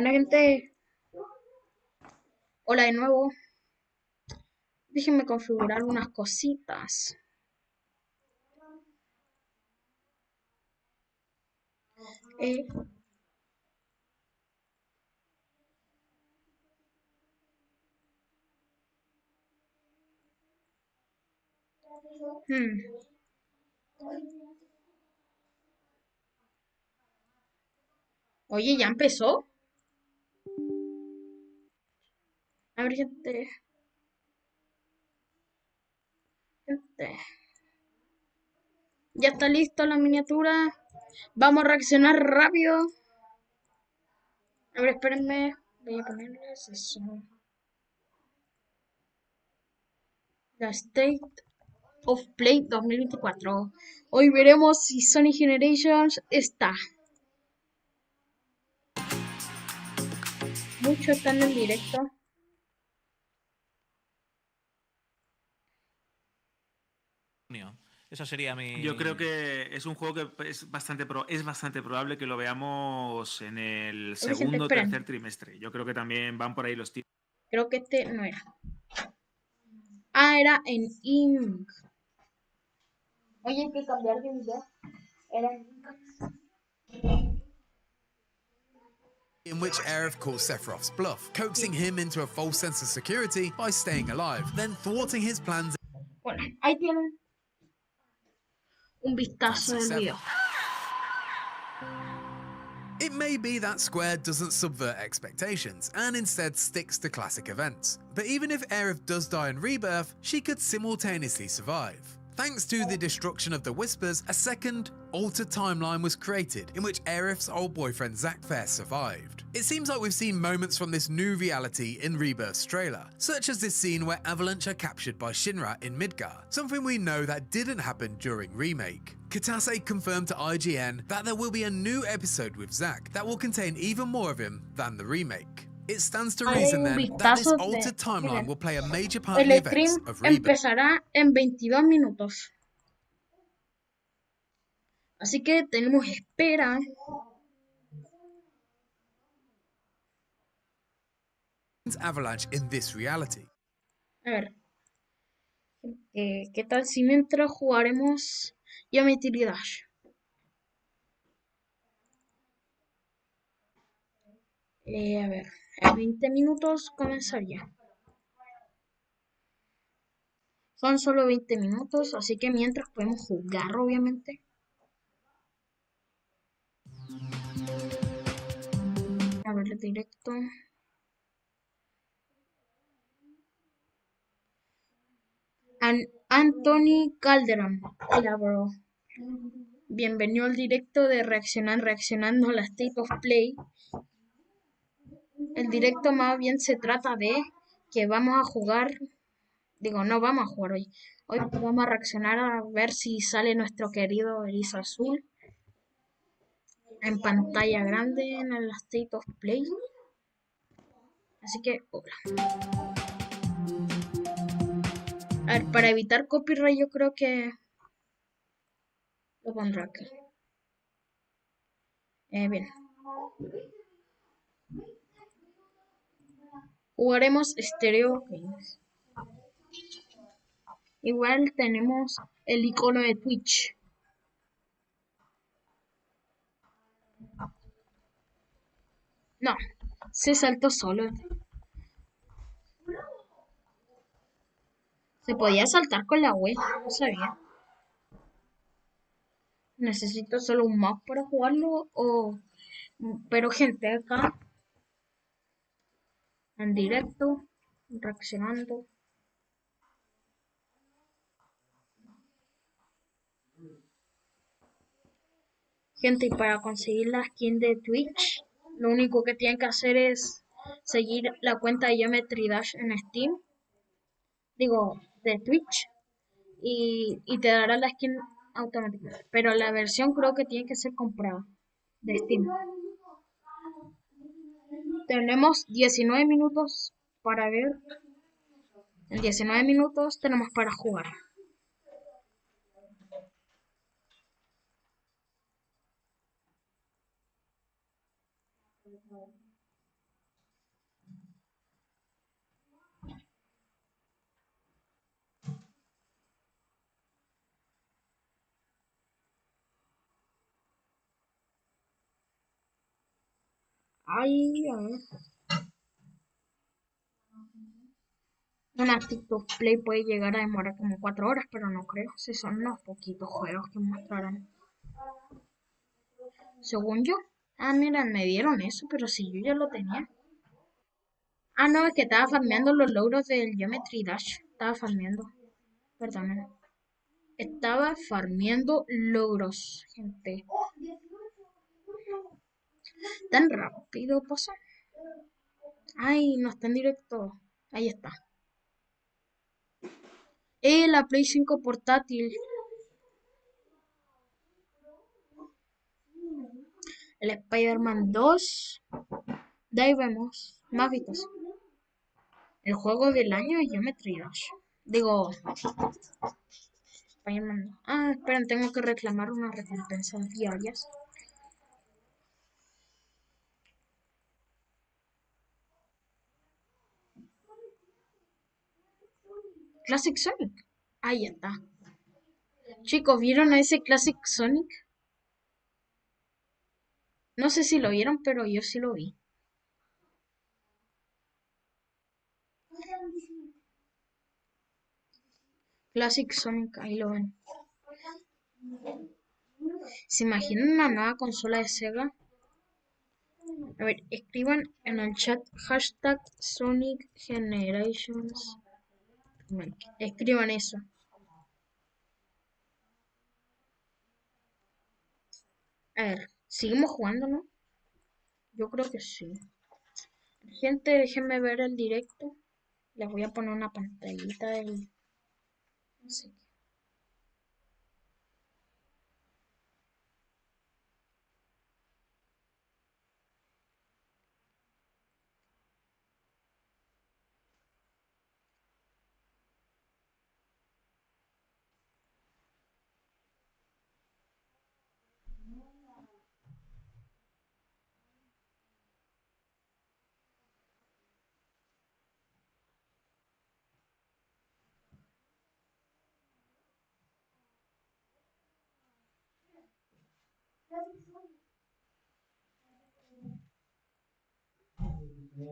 Bueno, gente, hola de nuevo. Déjenme configurar unas cositas. Eh, hmm. Oye, ¿ya empezó? A ver, gente. Ya está listo la miniatura. Vamos a reaccionar rápido. A ver, espérenme. Voy a ponerles eso. La State of Play 2024. Hoy veremos si Sonic Generations está. Muchos están en directo. Esa sería mi... Yo creo que es un juego que es bastante probable que lo veamos en el Oye, gente, segundo o esperen. tercer trimestre. Yo creo que también van por ahí los tiros. Creo que este no era. Ah, era en Inc. Oye, hay que cambiar de video. Era en in which Aerith calls Sephiroth's bluff, coaxing him into a false sense of security by staying alive, then thwarting his plans. Bueno, ahí tienen un vistazo del video. It may be that Square doesn't subvert expectations and instead sticks to classic events. But even if Aerith does die in Rebirth, she could simultaneously survive. Thanks to the destruction of the Whispers, a second, altered timeline was created in which Aerith's old boyfriend Zack Fair survived. It seems like we've seen moments from this new reality in Rebirth's trailer, such as this scene where Avalanche are captured by Shinra in Midgar, something we know that didn't happen during Remake. Katase confirmed to IGN that there will be a new episode with Zack that will contain even more of him than the remake. It stands to reason then that this altered timeline will play a major part in the events of Rebirth. Empezará en 22 minutos. Así que tenemos espera. Avalanche in this reality. A ver. ¿Qué tal si mientras jugaremos Geometry Dash? A ver, en 20 minutos comenzaría. Son solo 20 minutos, así que mientras podemos jugar, obviamente. A ver, directo. Anthony Calderon. Hola, bro. Bienvenido al directo de reaccionando a la State of Play. El directo más bien se trata de que vamos a jugar. Digo, no vamos a jugar hoy. Hoy vamos a reaccionar a ver si sale nuestro querido erizo azul en pantalla grande en el State of Play. Así que, hola. A ver, para evitar copyright yo creo que lo pondré aquí. Bien. Jugaremos Stereo Games. Igual tenemos el icono de Twitch. No, se saltó solo. Se podía saltar con la web, no sabía. Necesito solo un mouse para jugarlo pero gente acá en directo reaccionando. Gente, y para conseguir la skin de Twitch, lo único que tienen que hacer es seguir la cuenta de Geometry Dash en Steam, digo, de Twitch, y te dará la skin automáticamente. Pero la versión creo que tiene que ser comprada de Steam. Tenemos 19 minutos para ver. En 19 minutos tenemos para jugar. Ay, a ver. Una TikTok Play puede llegar a demorar como 4 horas, pero no creo. Si son unos poquitos juegos que mostraron. Según yo. Ah, mira, me dieron eso, pero si yo ya lo tenía. Ah, no, es que estaba farmeando los logros del Geometry Dash. Estaba farmeando. Perdón. Estaba farmeando logros, gente. Tan rápido pasó. Ay, no está en directo. Ahí está. La Play 5 portátil. El Spider-Man 2. De ahí vemos. Más vistas. El juego del año es Geometry Dash. Digo, Spider-Man 2. Ah, esperen, tengo que reclamar unas recompensas diarias. Classic Sonic. Ahí está. Chicos, ¿vieron a ese Classic Sonic? No sé si lo vieron, pero yo sí lo vi. Classic Sonic, ahí lo ven. ¿Se imaginan una nueva consola de Sega? A ver, escriban en el chat hashtag Sonic Generations. Escriban eso. A ver, ¿seguimos jugando, no? Yo creo que sí. Gente, déjenme ver el directo. Les voy a poner una pantallita del... No sé qué. A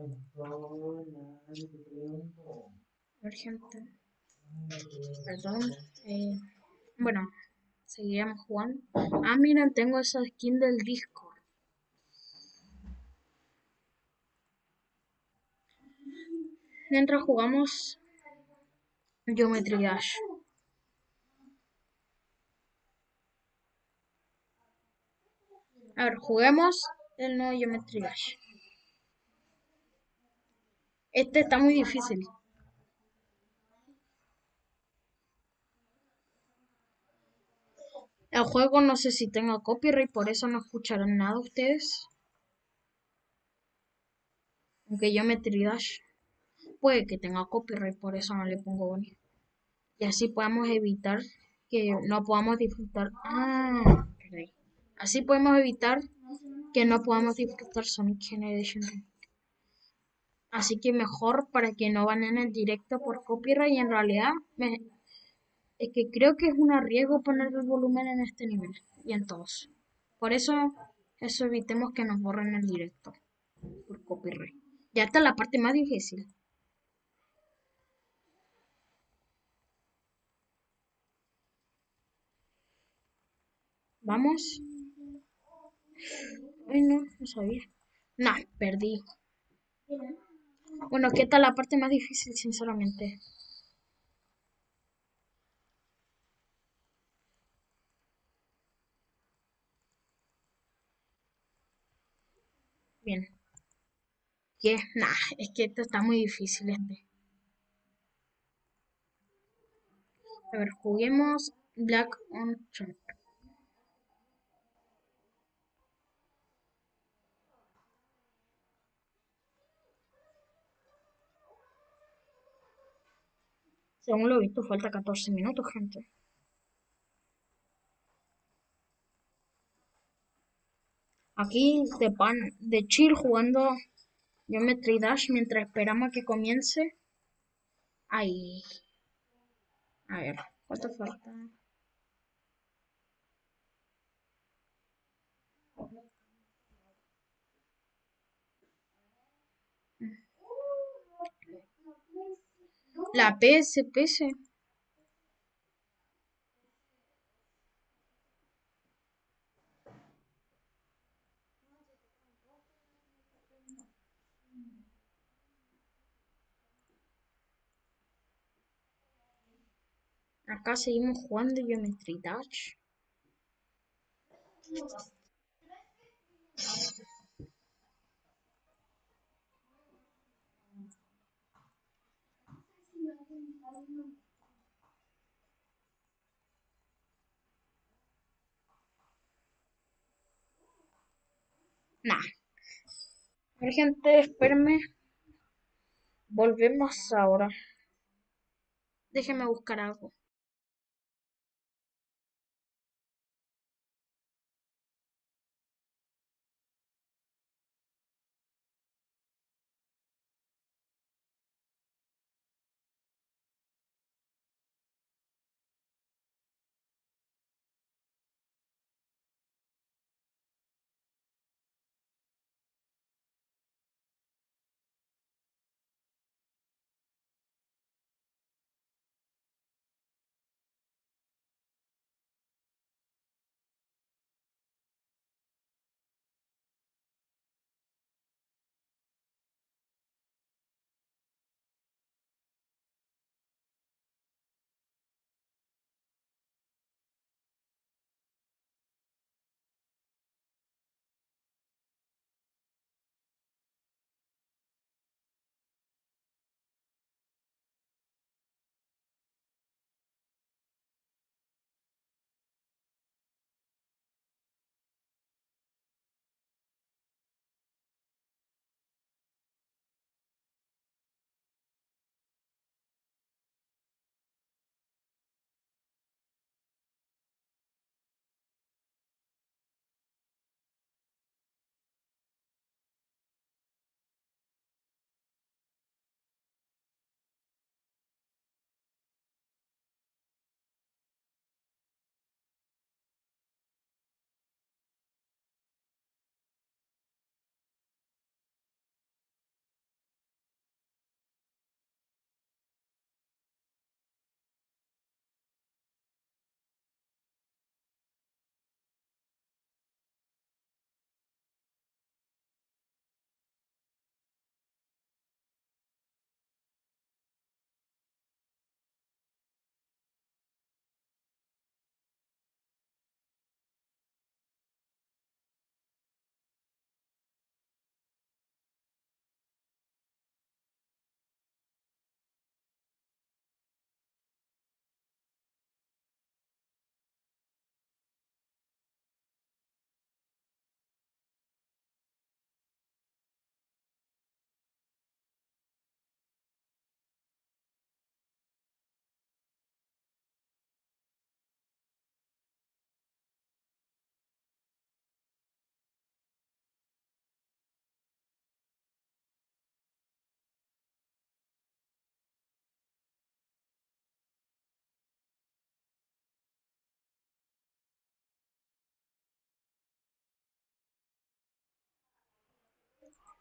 ver, gente. Perdón. Bueno, seguíamos jugando. Ah, miren, tengo esa skin del Discord. Mientras jugamos Geometry Dash. A ver, juguemos el nuevo Geometry Dash. Este está muy difícil. El juego no sé si tenga copyright, por eso no escucharán nada ustedes. Aunque Geometry Dash puede que tenga copyright, por eso no le pongo bonito. Y así podemos evitar que no podamos disfrutar. Perdí. Así podemos evitar que no podamos disfrutar Sonic Generation. Así que mejor para que no van en el directo por copyright. Y en realidad es que creo que es un arriesgo poner el volumen en este nivel y en todos. Por eso evitemos que nos borren el directo por copyright. Ya está la parte más difícil. Vamos. Ay, no sabía. Nah, perdí. Bueno, ¿qué tal la parte más difícil, sinceramente? Bien. ¿Qué? Nah, es que esto está muy difícil este. A ver, juguemos Black on Track. Según lo visto, falta 14 minutos, gente. Aquí de pan, de chill jugando Geometry Dash mientras esperamos a que comience. Ahí. A ver, ¿cuánto falta? La PS. Acá seguimos jugando Geometry Dash. Nah. A ver, gente, espérenme. Volvemos ahora. Déjenme buscar algo.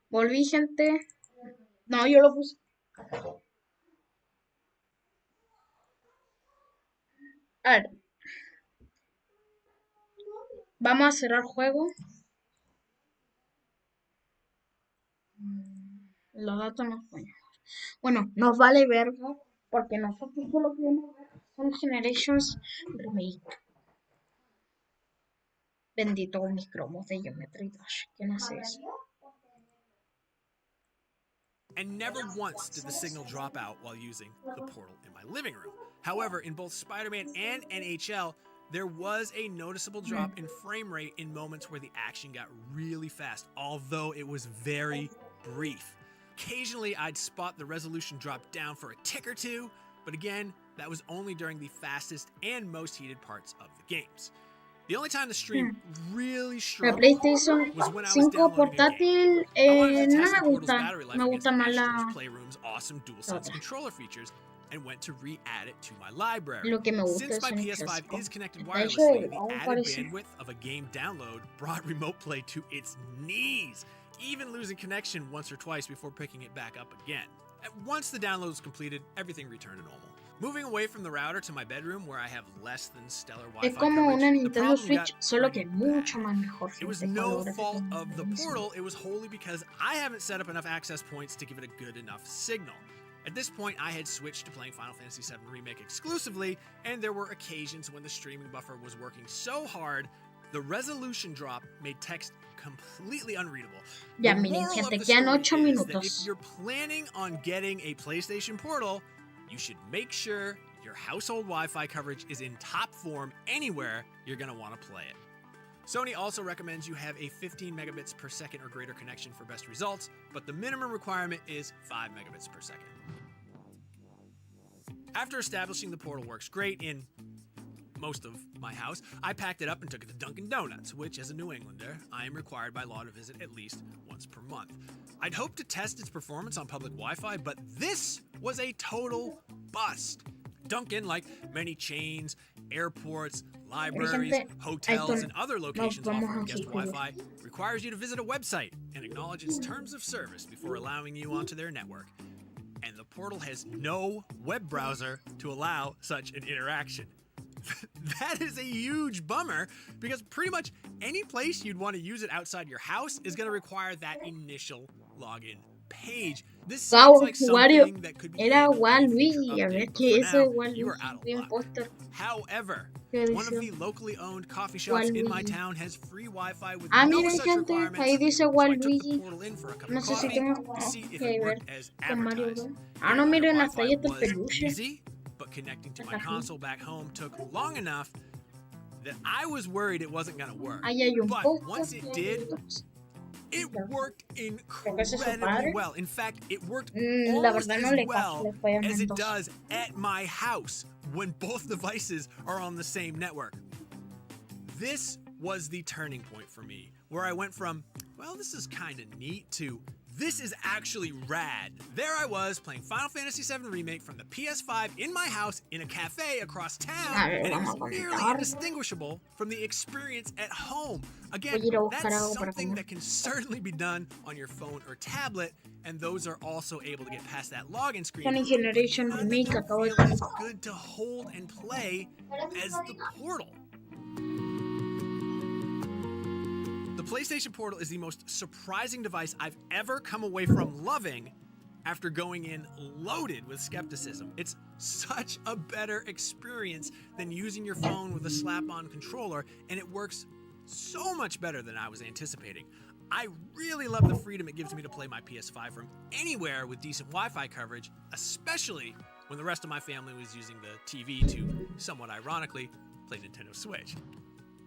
Volví, gente. No, yo lo puse. A ver. Vamos a cerrar juego. Los datos no pueden. Bueno, nos vale verga. Porque nosotros solo queremos ver son Generations Remake. Bendito mis cromos de Geometry Dash. ¿Quién hace eso? And never once did the signal drop out while using the portal in my living room. However, in both Spider-Man and NHL, there was a noticeable drop in frame rate in moments where the action got really fast, although it was very brief. Occasionally, I'd spot the resolution drop down for a tick or two, but again, that was only during the fastest and most heated parts of the games. The only time the stream really La struggled PlayStation was when I was 5 downloading a game. portátil I wanted to no test me the Portal's gusta. battery life Me against gusta más Astro's la Playroom's awesome DualSense otra. controller features and went to re-add it to my library. Lo que me gusta Since es my un PS5 clásico. is connected Está hecho wirelessly, de the algo added parecido. bandwidth of a game download brought remote play to its knees, even losing connection once or twice before picking it back up again. Once the download was completed, everything returned to normal. Moving away from the router to my bedroom, where I have less than stellar Wi-Fi Es como coverage, una the Nintendo problem Switch, got solo que pretty mucho bad. más mejor, It was gente, con no los fault gráficos of the buenísimos. portal, it was wholly because I haven't set up enough access points to give it a good enough signal. At this point, I had switched to playing Final Fantasy VII Remake exclusively, and there were occasions when the streaming buffer was working so hard, the resolution drop made text completely unreadable. Ya The miren, moral of gente, the quedan story 8 is that minutos. if you're planning on getting a PlayStation Portal, you should make sure your household Wi-Fi coverage is in top form anywhere you're going to want to play it. Sony also recommends you have a 15 megabits per second or greater connection for best results, but the minimum requirement is 5 megabits per second. After establishing the portal works great in most of my house, I packed it up and took it to Dunkin' Donuts, which, as a New Englander, I am required by law to visit at least once per month. I'd hoped to test its performance on public Wi-Fi, but this was a total bust. Dunkin', like many chains, airports, libraries, gente, hotels, and other locations vamos offering aquí, guest Wi-Fi, requires you to visit a website and acknowledge its terms of service before allowing you onto their network. And the portal has no web browser to allow such an interaction. That is a huge bummer, because pretty much any place you'd want to use it outside your house is going to require that initial login page. This sounds like something that could be Era handled Juan in a future Luis, a update, ver but qué for es now, Juan you Luis, are out of bien luck. póster. However, ¿Qué one of dice? the locally owned coffee shops in my Waluigi. town has free Wi-Fi with Ah, no miren, such gente, requirements. ahí dice So I took the Waluigi. portal in for a cup No of sé si coffee tengo to see if que it ver worked as con Mario advertised. Bros. Ah, no, Getting miren under las Wi-Fi tallas de was peluche. easy, but connecting to my console back home took long enough that I was worried it wasn't going to work. Ahí hay un But póster. once it did, it worked Creo que ese es su incredibly padre. well. In fact, it worked La almost verdad no as le well cacho, le fue a as it Mendoza. does at my house when both devices are on the same network. This was the turning point for me, where I went from, well, this is kind of neat, to this is actually rad. There I was playing Final Fantasy VII Remake from the PS5 in my house in a cafe across town, and it was nearly indistinguishable from the experience at home. Again, that's something that can certainly be done on your phone or tablet, and those are also able to get past that login screen. Sonic Generation None Remake of them acabo de feel as tener. good to hold and play as the Portal. The PlayStation Portal is the most surprising device I've ever come away from loving after going in loaded with skepticism. It's such a better experience than using your phone with a slap-on controller, and it works so much better than I was anticipating. I really love the freedom it gives me to play my PS5 from anywhere with decent Wi-Fi coverage, especially when the rest of my family was using the TV to, somewhat ironically, play Nintendo Switch.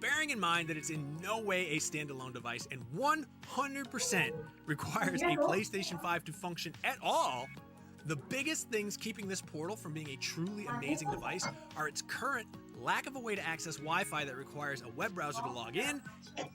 Bearing in mind that it's in no way a standalone device and 100% requires a PlayStation 5 to function at all, the biggest things keeping this Portal from being a truly amazing device are its current lack of a way to access Wi-Fi that requires a web browser to log in,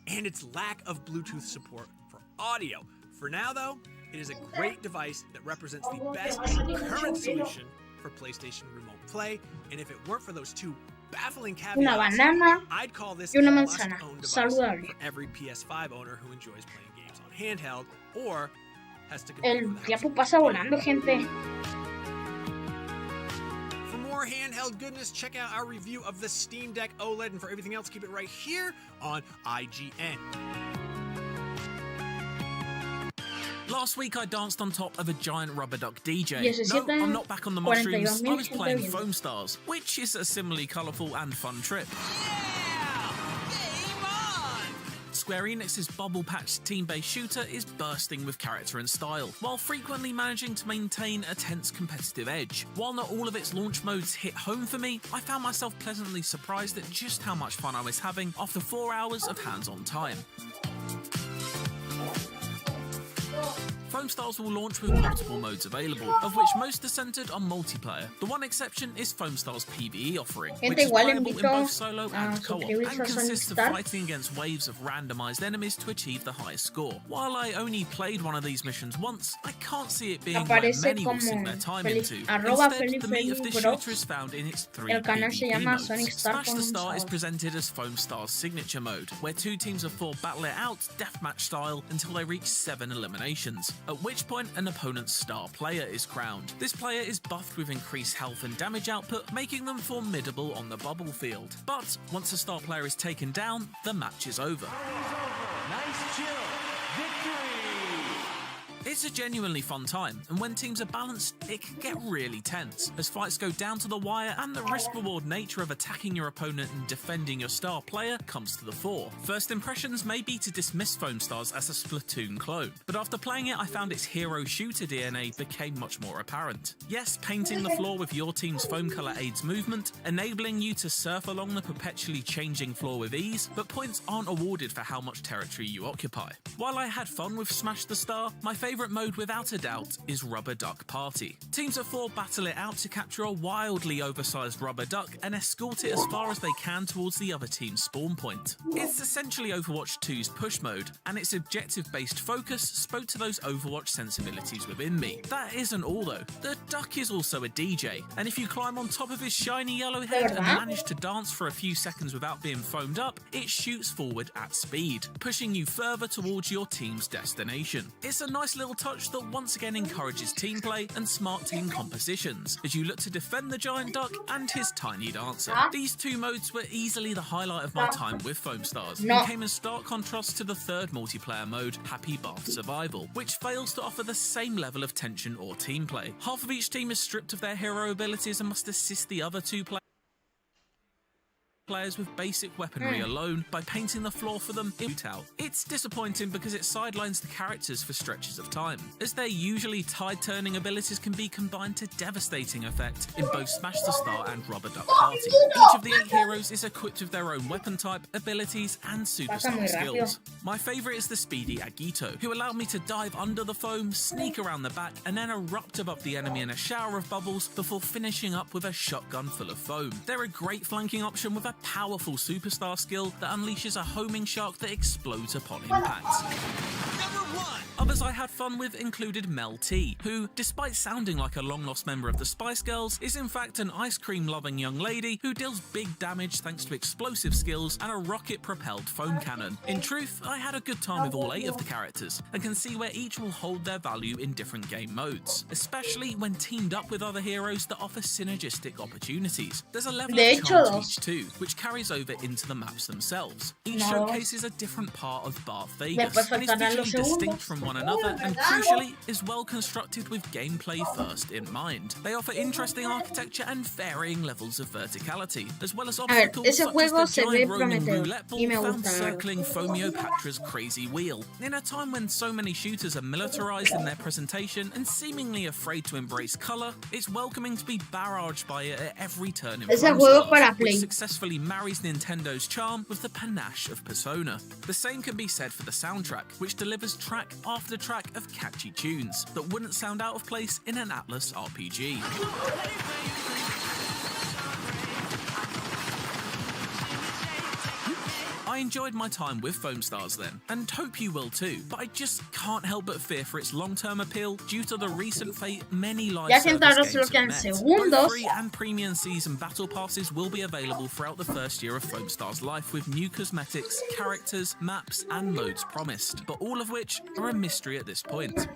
and its lack of Bluetooth support for audio. For now, though, it is a great device that represents the best current solution for PlayStation Remote Play, and if it weren't for those two baffling Una caveats, banana I'd call this y a una manzana. must-own device Saludable. for every PS5 owner who enjoys playing games on handheld or has to El compete with a tiempo household pasa TV. volando, gente. For more handheld goodness, check out our review of the Steam Deck OLED, and for everything else, keep it right here on IGN. Last week I danced on top of a giant rubber duck DJ. 17, No, I'm not back on the mushrooms. I was 42,000 playing gente Foam Stars, which is a similarly colourful and fun trip. Square Enix's Bubble Patch team-based shooter is bursting with character and style, while frequently managing to maintain a tense competitive edge. While not all of its launch modes hit home for me, I found myself pleasantly surprised at just how much fun I was having after 4 hours of hands-on time. Foam Stars will launch with multiple modes available, of which most are centered on multiplayer. The one exception is Foam Stars PvE offering, which Gente, is igual playable in invito both solo a and co-op, suscribirse and a Sonic consists of Star. fighting against waves of randomized enemies to achieve the highest score. While I only played one of these missions once, I can't see it being where Aparece many will como sink their time into. arroba Instead, the meat of this Bros. shooter is found in its three El canal se PvP llama modes. Sonic Star Smash con the un Star is sabor. presented as Foam Star's signature mode, where 2 teams of 4 battle it out deathmatch style until they reach 7 eliminations. at which point an opponent's star player is crowned. This player is buffed with increased health and damage output, making them formidable on the bubble field. But once a star player is taken down, the match is over. Nice chill. Victory. It's a genuinely fun time, and when teams are balanced, it can get really tense, as fights go down to the wire and the risk-reward nature of attacking your opponent and defending your star player comes to the fore. First impressions may be to dismiss Foam Stars as a Splatoon clone, but after playing it I found its hero shooter DNA became much more apparent. Yes, painting the floor with your team's foam colour aids movement, enabling you to surf along the perpetually changing floor with ease, but points aren't awarded for how much territory you occupy. While I had fun with Smash the Star, my favourite mode without a doubt is Rubber Duck Party. Teams of 4 battle it out to capture a wildly oversized rubber duck and escort it as far as they can towards the other team's spawn point. It's essentially Overwatch 2's push mode, and its objective-based focus spoke to those Overwatch sensibilities within me. That isn't all though. The duck is also a DJ, and if you climb on top of his shiny yellow head and manage to dance for a few seconds without being foamed up, it shoots forward at speed, pushing you further towards your team's destination. It's a nice little touch that once again encourages team play and smart team compositions, as you look to defend the giant duck and his tiny dancer. These 2 modes were easily the highlight of my time with Foam Stars, and came in stark contrast to the third multiplayer mode, Happy Bath Survival, which fails to offer the same level of tension or team play. Half of each team is stripped of their hero abilities and must assist the other 2 players with basic weaponry alone by painting the floor for them in out. It's disappointing because it sidelines the characters for stretches of time, as their usually tide-turning abilities can be combined to devastating effect in both Smash the Star and Rubber Duck Party. Each of the 8 heroes is equipped with their own weapon type, abilities and superstar skills. My favourite is the speedy Agito, who allowed me to dive under the foam, sneak around the back and then erupt above the enemy in a shower of bubbles before finishing up with a shotgun full of foam. They're a great flanking option with a powerful superstar skill that unleashes a homing shark that explodes upon impact. Others I had fun with included Mel T, who, despite sounding like a long-lost member of the Spice Girls, is in fact an ice cream-loving young lady who deals big damage thanks to explosive skills and a rocket-propelled foam cannon. In truth, I had a good time with all 8 of the characters, and can see where each will hold their value in different game modes, especially when teamed up with other heroes that offer synergistic opportunities. There's a level of charm to each too, which carries over into the maps themselves. Each showcases a different part of Bath Vegas, and is visually distinct from one another, and crucially is well constructed with gameplay first in mind. They offer interesting architecture and varying levels of verticality, as well as obstacles such as the giant roaming roulette ball found circling Fomiopatra's crazy wheel. In a time when so many shooters are militarized in their presentation and seemingly afraid to embrace color, it's welcoming to be barraged by it at every turn in Foam Stars, which successfully marries Nintendo's charm with the panache of Persona. The same can be said for the soundtrack, which delivers track after track of catchy tunes that wouldn't sound out of place in an Atlas RPG. I enjoyed my time with Foam Stars then, and hope you will too, but I just can't help but fear for its long-term appeal due to the recent fate many live service games have met. Both free and premium season battle passes will be available throughout the first year of Foam Stars' life, with new cosmetics, characters, maps and modes promised, but all of which are a mystery at this point.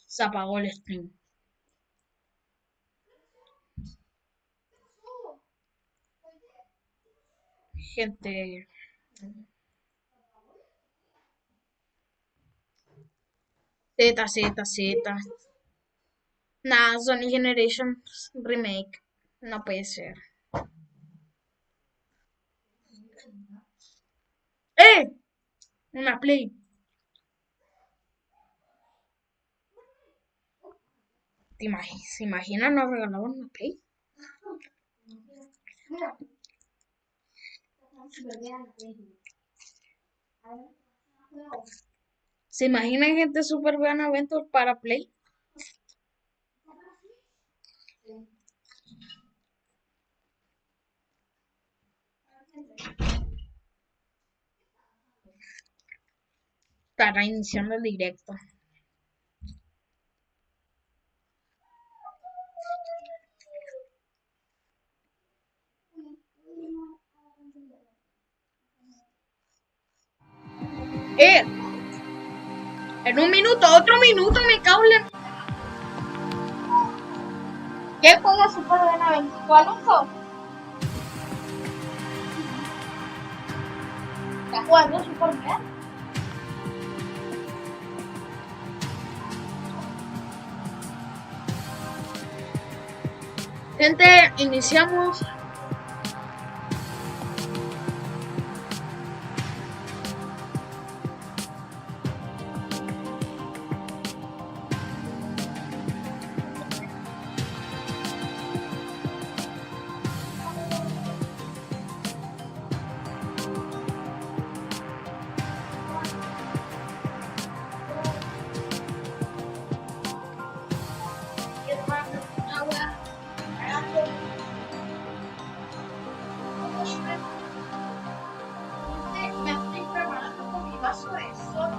Se apagó el stream. Gente. Z. Nah, Sony Generation Remake. No puede ser. ¡Eh! Una Play. ¿Se imaginan nos regalaban una Play? ¿Se imaginan gente super buena evento para Play? Estará iniciando el directo. En un minuto, otro minuto, me cago en la... ¿Qué juego super Benavente? ¿Tú, Alonso? ¿Estás jugando super bien? Gente, iniciamos. Me estoy preparando con mi vaso de sol.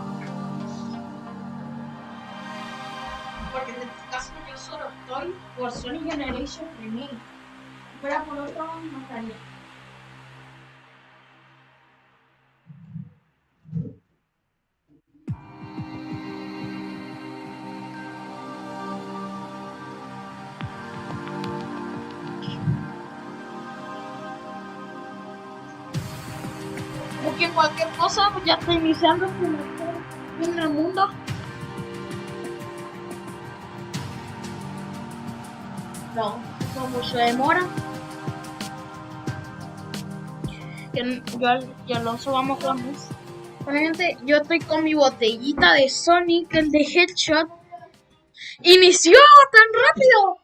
Porque en este caso yo solo estoy por Sony Generation Premiere. Si fuera por otro, no estaría. Porque cualquier cosa, pues ya está iniciando en el mundo. No, como se demora. Yo y Alonso vamos con eso. Bueno, gente, yo estoy con mi botellita de Sonic, el de Headshot. ¡Inició tan rápido!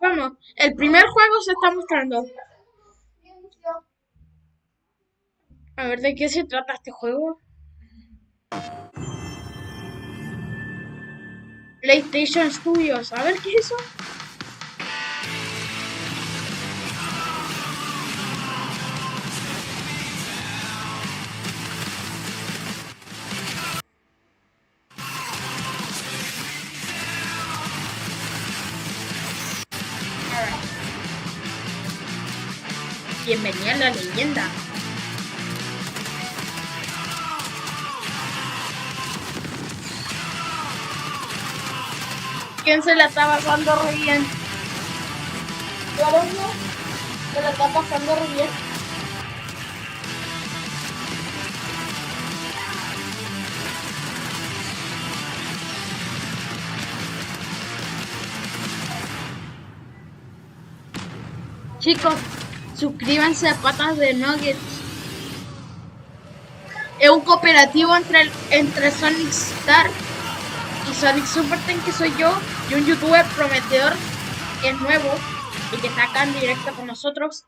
Bueno, el primer juego se está mostrando. A ver, ¿de qué se trata este juego? PlayStation Studios. A ver, ¿qué es eso? Bienvenida a la leyenda. ¿Quién se la está pasando re bien? Yo se la está pasando re bien. Chicos, suscríbanse a Patas de Nuggets. Es un cooperativo entre Sonic Star y Sonic Super Ten, que soy yo, y un youtuber prometedor que es nuevo y que está acá en directo con nosotros.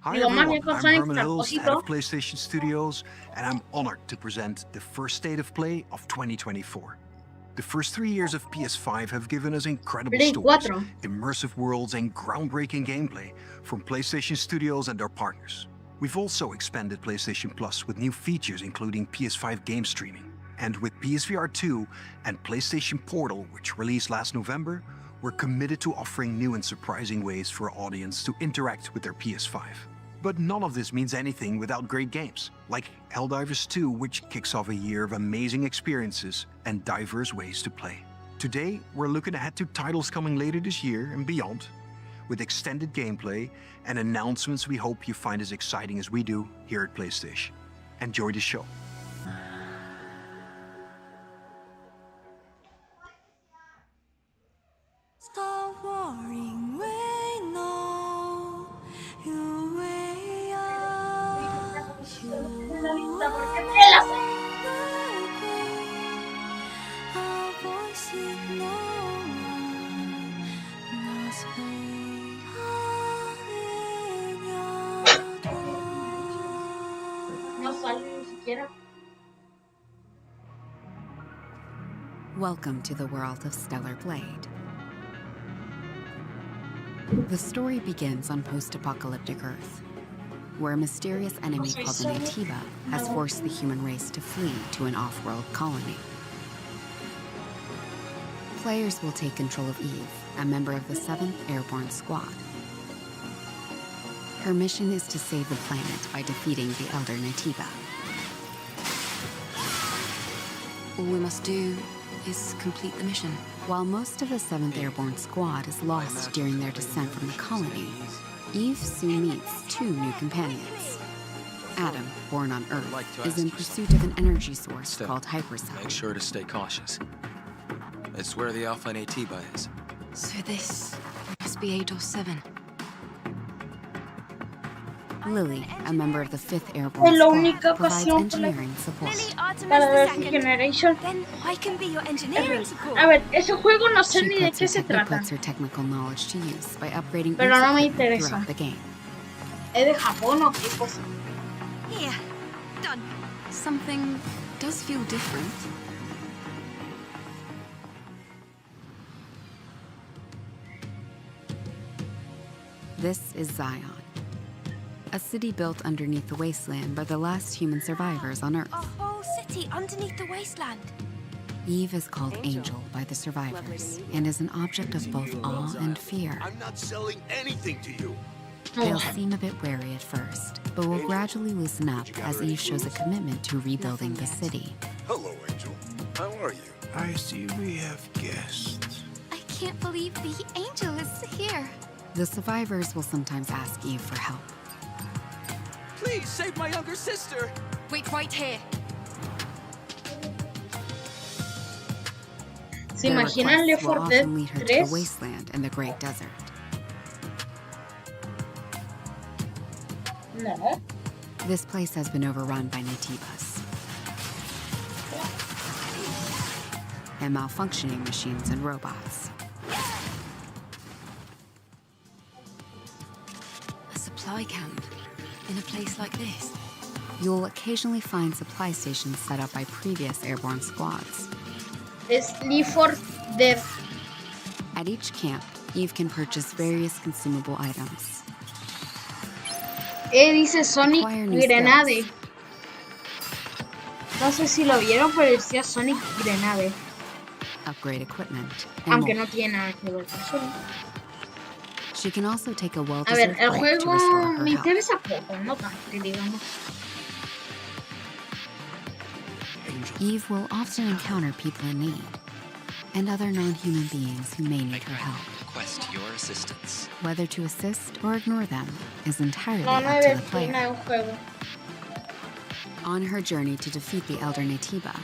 Hi everyone, I'm Herman Hills, head of PlayStation Studios, and I'm honored to present the first State of Play of 2024. The first 3 years of PS5 have given us incredible stories, immersive worlds, and groundbreaking gameplay from PlayStation Studios and their partners. We've also expanded PlayStation Plus with new features including PS5 game streaming. And with PSVR 2 and PlayStation Portal, which released last November, we're committed to offering new and surprising ways for our audience to interact with their PS5. But none of this means anything without great games, like Helldivers 2, which kicks off a year of amazing experiences and diverse ways to play. Today, we're looking ahead to titles coming later this year and beyond, with extended gameplay and announcements we hope you find as exciting as we do here at PlayStation. Enjoy the show. Stop worrying, we know you way up. Our voice is no one knows we are in your door. No sale ni siquiera. Welcome to the world of Stellar Blade. The story begins on post-apocalyptic Earth, where a mysterious enemy called the Natiba has forced the human race to flee to an off-world colony. Players will take control of Eve, a member of the 7th Airborne Squad. Her mission is to save the planet by defeating the Elder Natiba. All we must do is complete the mission. While most of the 7th Airborne Squad is lost during their descent from the colony, Eve soon meets 2 new companions. Adam, born on Earth, is in pursuit of an energy source called hypercell. Make sure to stay cautious. It's where the Alpha Natiba is. So this must be Ados 7. Lily, a member of the 5th Airborne Es la Squad, única provides ocasión engineering support. para ver si Generation. Then I can be your engineering support. A ver, ese juego no sé She ni de puts qué se trata. her technical knowledge to use by upgrading Pero Eve's no me equipment interesa. throughout the game. ¿Es de Japón o qué cosa? Here, done. Something does feel different. This is Zion, a city built underneath the wasteland by the last human survivors on Earth. A whole city underneath the wasteland. Eve is called Angel by the survivors and is an object of both awe and fear. I'm not selling anything to you. They'll seem a bit wary at first, but will gradually loosen up as Eve shows a commitment to rebuilding the city. Hello, Angel. How are you? I see we have guests. I can't believe the angel is here. The survivors will sometimes ask Eve for help. Please save my younger sister! Wait right here. ¿Se Their imaginan requests Left will 4 Dead often lead her to 3? the wasteland and the Great Desert. No. This place has been overrun by Natibas and malfunctioning machines and robots. A supply camp in a place like this. You'll occasionally find supply stations set up by previous airborne squads. Es Left 4 Dead. At each camp, Eve can purchase various consumable items. Dice Sonic Acquire new Grenade. No sé si lo vieron, pero decía Sonic Grenade. Upgrade equipment, and Aunque more. no tiene nada que ver con Sonic. She can also take a A ver, well-deserved el break to juego restore her me health. interesa poco, no tanto, digamos. Eve will often encounter people in need and other non-human beings who may need her help. Request your assistance. Whether to assist or ignore them is entirely No, no up es to de the China, player. es un juego. On her journey to defeat the Elder Natiba,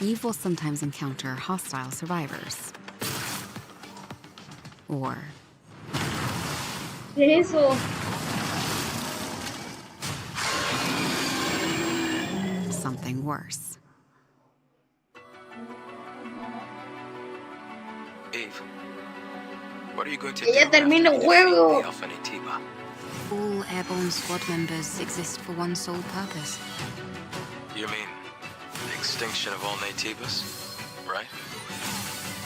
Eve will sometimes encounter hostile survivors. Or ¿Qué es eso? something worse. Eve, what are you going to Que ya do termine after el you defeat juego. the Alpha Natiba? All airborne squad members exist for one sole purpose. You mean the extinction of all Natibas, right?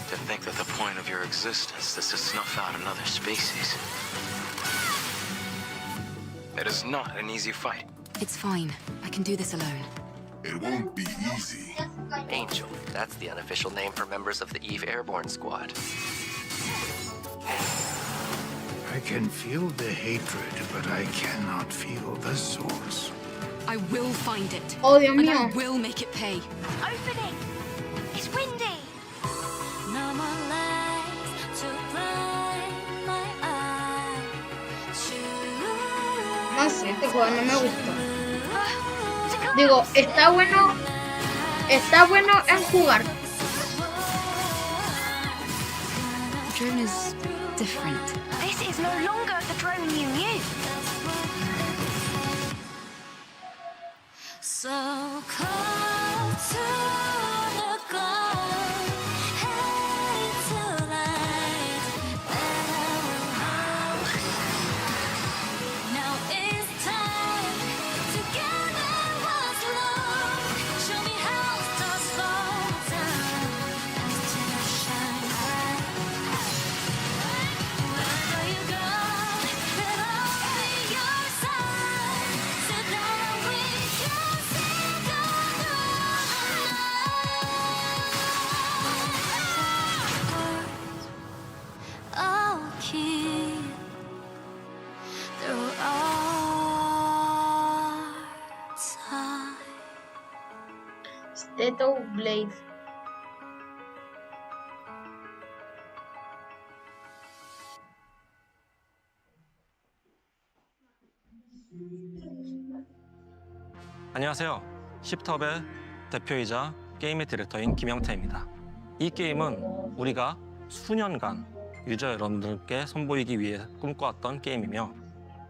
To think that the point of your existence is to snuff out another species. It is not an easy fight. It's fine. I can do this alone. It won't be easy. Angel, that's the unofficial name for members of the Eve Airborne Squad. I can feel the hatred, but I cannot feel the source. I will find it. Oh, Dios And I mío. will make it pay. Open it! It's windy! No more lies to blind my eyes. No sé, este juego no me gustó. Digo, está bueno en jugar. The drone is different. This is no longer the drone you knew. So close to the glow, heading to light that I will know. Now it's time to gather what's lost. Show me how stars fall down as to shine bright. Wherever you go, then I'll be your side, so that we can sing I'll keep through all Teto Blade. 안녕하세요. 십트업의 대표이자 게임의 디렉터인 김영태입니다. 이 게임은 우리가 수년간 유저 여러분들께 선보이기 위해 꿈꿔왔던 게임이며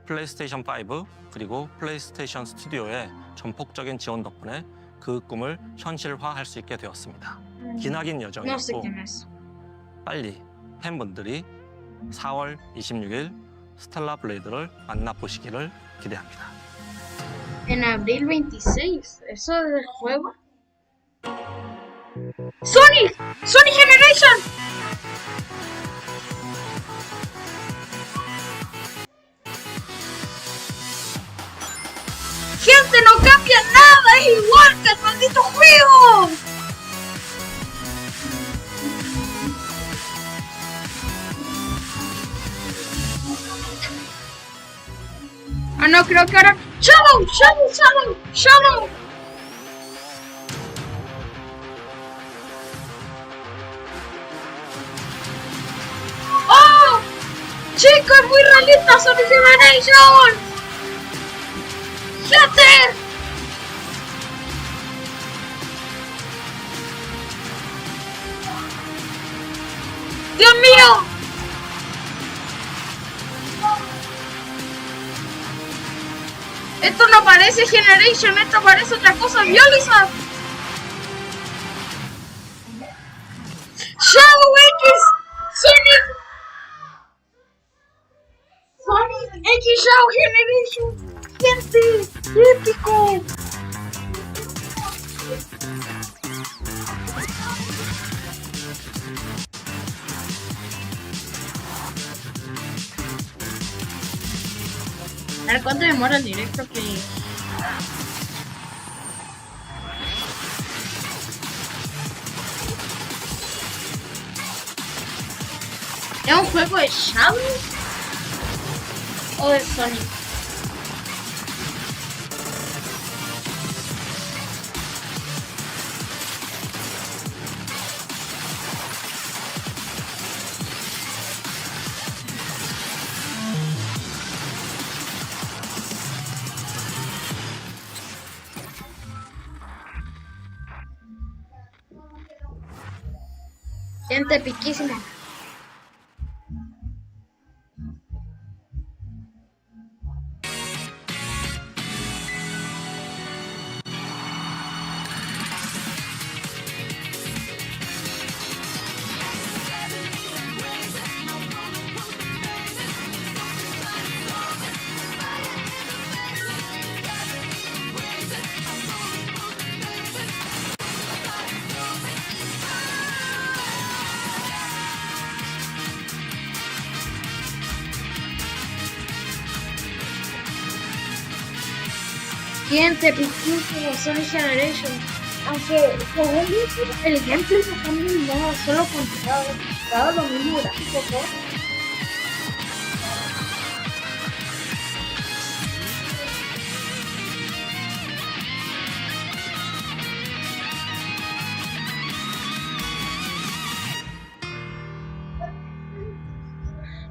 플레이스테이션 5 그리고 플레이스테이션 스튜디오의 전폭적인 지원 덕분에 그 꿈을 현실화할 수 있게 되었습니다. 기나긴 여정이었고 빨리 팬분들이 4월 26일 스텔라 블레이드를 만나보시기를 기대합니다. En abril 26, ¿eso es el juego? ¡Sonic! ¡Sonic Generation! ¡Gente, no cambia nada! ¡Es igual que el maldito juego! Ah, no, creo que ahora... ¡Shadow! ¡Shadow! ¡Shadow! ¡Shadow! ¡Oh! ¡Chicos, muy realista Sonic Generation! ¡Gente! ¡Dios mío! Esto no parece Generation, esto parece otra cosa, Violisa. Shadow X, Sonic X Shadow Generation, gente, épico. A ver cuánto demora el directo que... ¿Es un juego de Shadow? ¿O de Sonic? Gente piquísima. Gente piquísimo, Sonic Generation. Aunque según dice, el gameplay no cambia nada, solo controlado lo mismo gráfico, ¿no?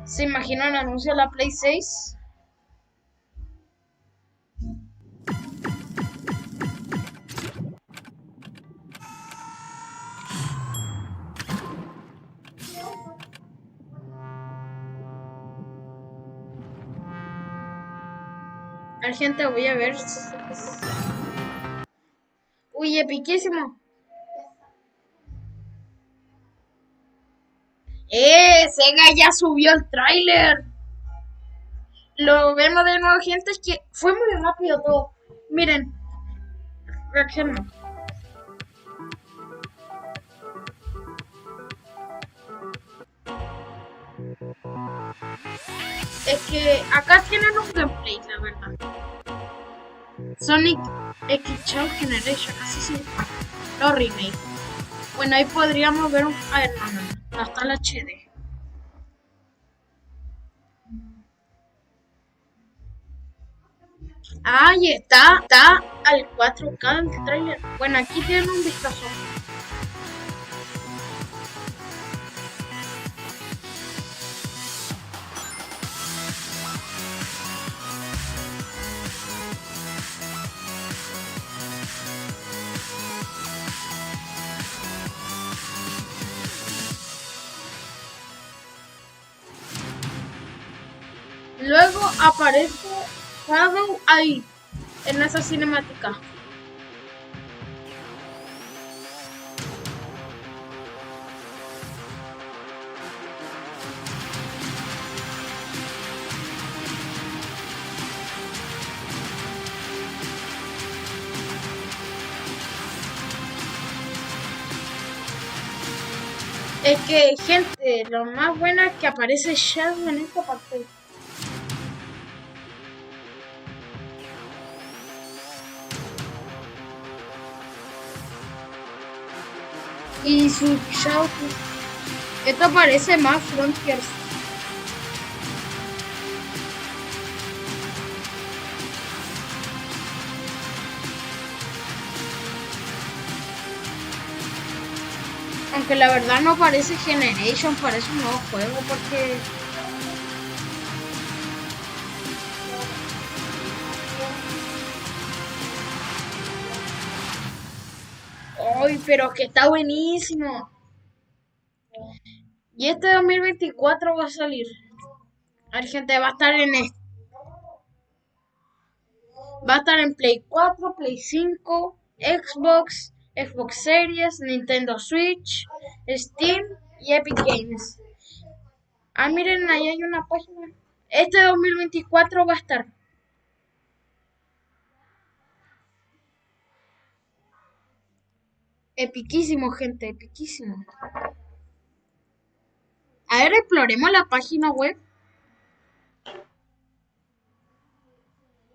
¿Se imaginan el anuncio de la Play 6? A ver, gente, voy a ver. Uy, epiquísimo. Sega ya subió el tráiler. Lo vemos de nuevo, gente. Es que fue muy rápido todo. Miren. Reaccionando. Es que acá tienen un gameplay, la verdad. Sonic X Shadow Generation, así se lo remake. Bueno, ahí podríamos ver un... A ver, no está el HD. Ahí está al 4K del trailer. Bueno, aquí tienen un vistazo. Luego aparece Shadow ahí, en esa cinemática. Es que, gente, lo más bueno es que aparece Shadow en esta parte. Y su Shadow. Esto parece más Frontiers. Aunque la verdad no parece Generation, parece un nuevo juego porque... ¡Ay, pero que está buenísimo! Y este 2024 va a salir. A ver, gente, va a estar va a estar en Play 4, Play 5, Xbox, Xbox Series, Nintendo Switch, Steam y Epic Games. Ah, miren, ahí hay una página. Este 2024 va a estar. Epiquísimo, gente, epiquísimo. A ver, exploremos la página web.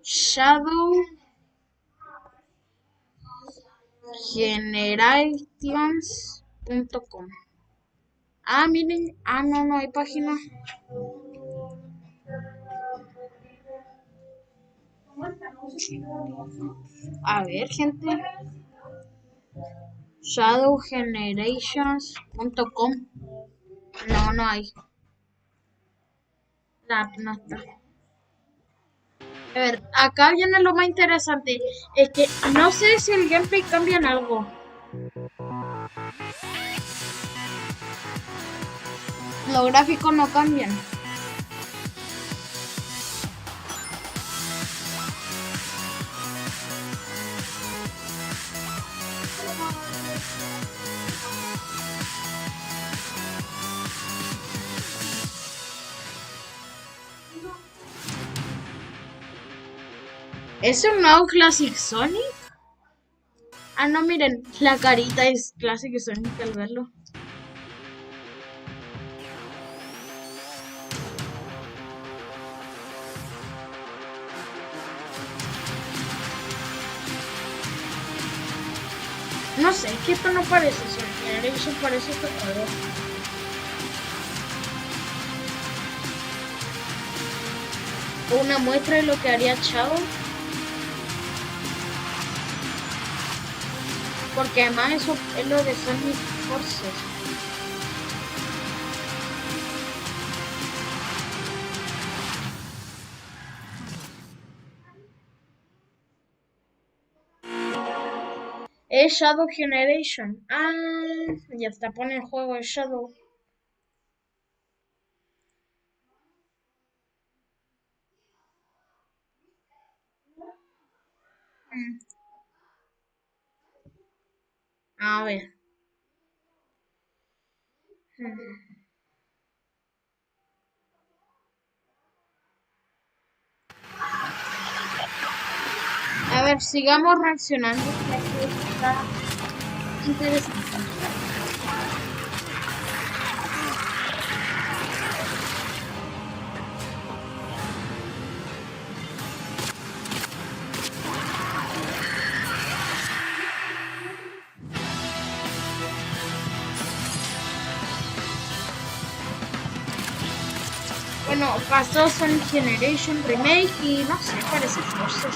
shadowgenerations.com. Ah, miren. Ah, no hay página. A ver, gente. shadowgenerations.com. No hay. No está. A ver, acá viene lo más interesante. Es que no sé si el gameplay cambia en algo. Los gráficos no cambian. ¿Es un nuevo Classic Sonic? Ah, no, miren, la carita es Classic Sonic al verlo. No sé, es que esto no parece Sonic, eso parece otro juego. Una muestra de lo que haría Shadow. Porque además eso es lo de Sonic Forces. Es Shadow Generation. Ah, ya está, pone el juego de Shadow. A ver. A ver, sigamos reaccionando. Está interesante. Bueno, pasó Sonic Generation Remake y no sé, parece Forces.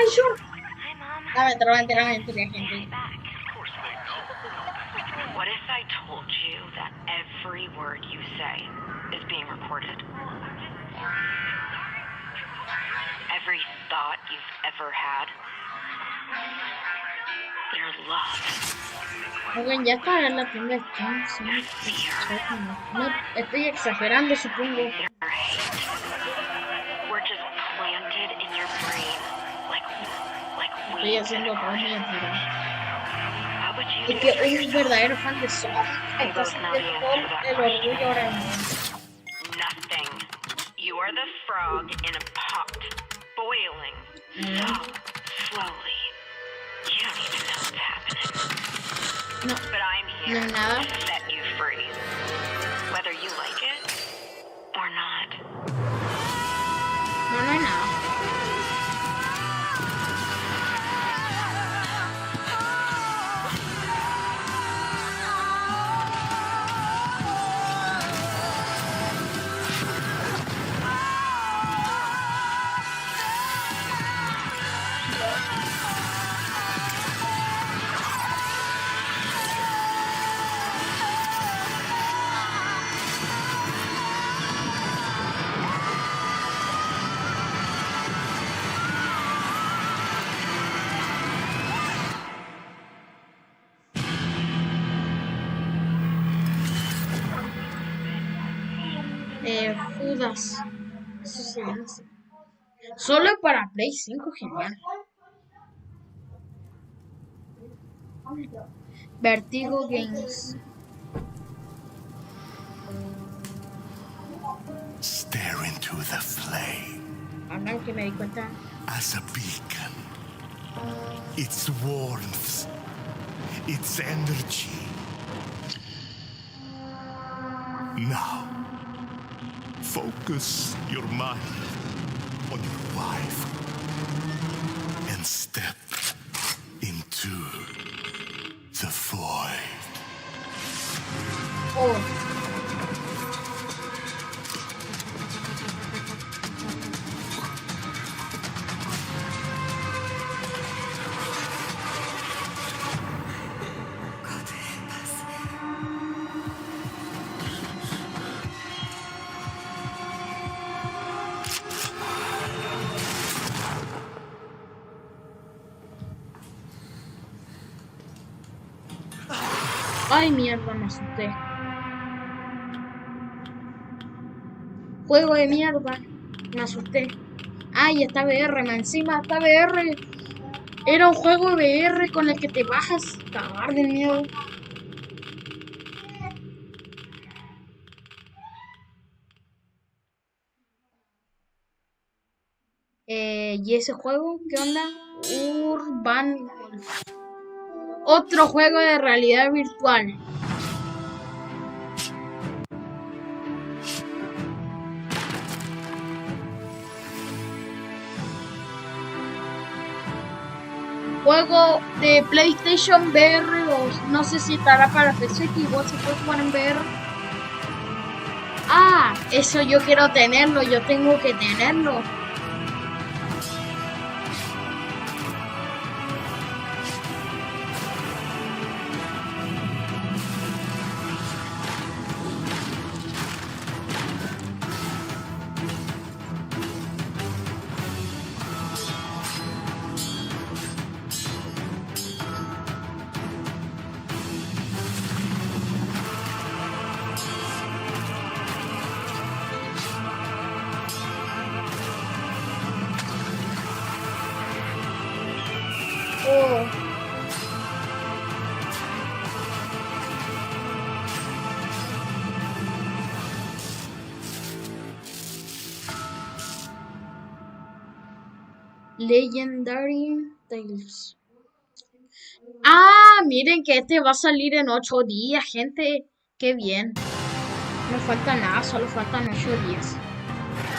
sure. Déjame mentir, gente. What if I told you that every word you say is being recorded? Every thought you've ever had? Your love. Oigan, ya está en la tienda de Steam. No, estoy exagerando, supongo. We're just planted in your brain like Estoy haciendo todo mentira. What would you Es que un verdadero fan de Soft está sintiendo todo el orgullo ahora mismo. Nothing. You are the frog in a pot, boiling so slowly. You don't even know what's happening. No. But I'm here No, nada. to set you free. Whether you like it or not. No, no hay nada. Judas. Eso se llama así. Solo para Play 5, genial. Vertigo Games. Stare into the flame. Ahora que me di cuenta. As a beacon. Its warmth. Its energy. Now, focus your mind on your wife and step into the void. Oh. Ay, mierda, me asusté. Juego de mierda. Me asusté. Ay, está VR, encima está VR. Era un juego VR con el que te bajas a cagar del miedo. ¿Y ese juego? ¿Qué onda? Urban Wolf. Otro juego de realidad virtual. Juego de PlayStation VR o no sé si estará para PC, que igual se puede jugar en VR. Ah, eso yo quiero tenerlo, yo tengo que tenerlo. Oh. Legendary Tales. Ah, miren que este va a salir en 8 días, gente. Qué bien. No falta nada, solo faltan 8 días.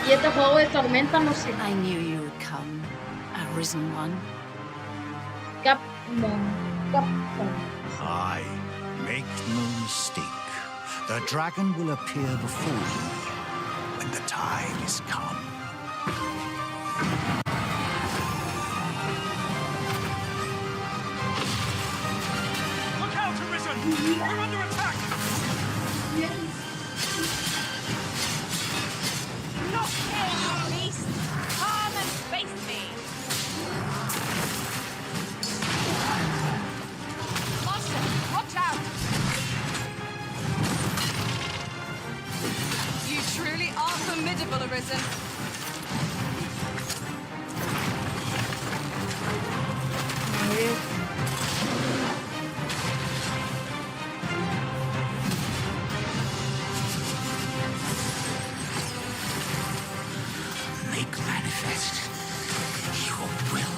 Y este juego de tormenta no sé. I knew you would come, Arisen One. Capcom. Aye, make no mistake. The dragon will appear before you when the time is come. Not here, beast. Come and face me. Monster, watch out. You truly are formidable, Arisen. Make manifest your will,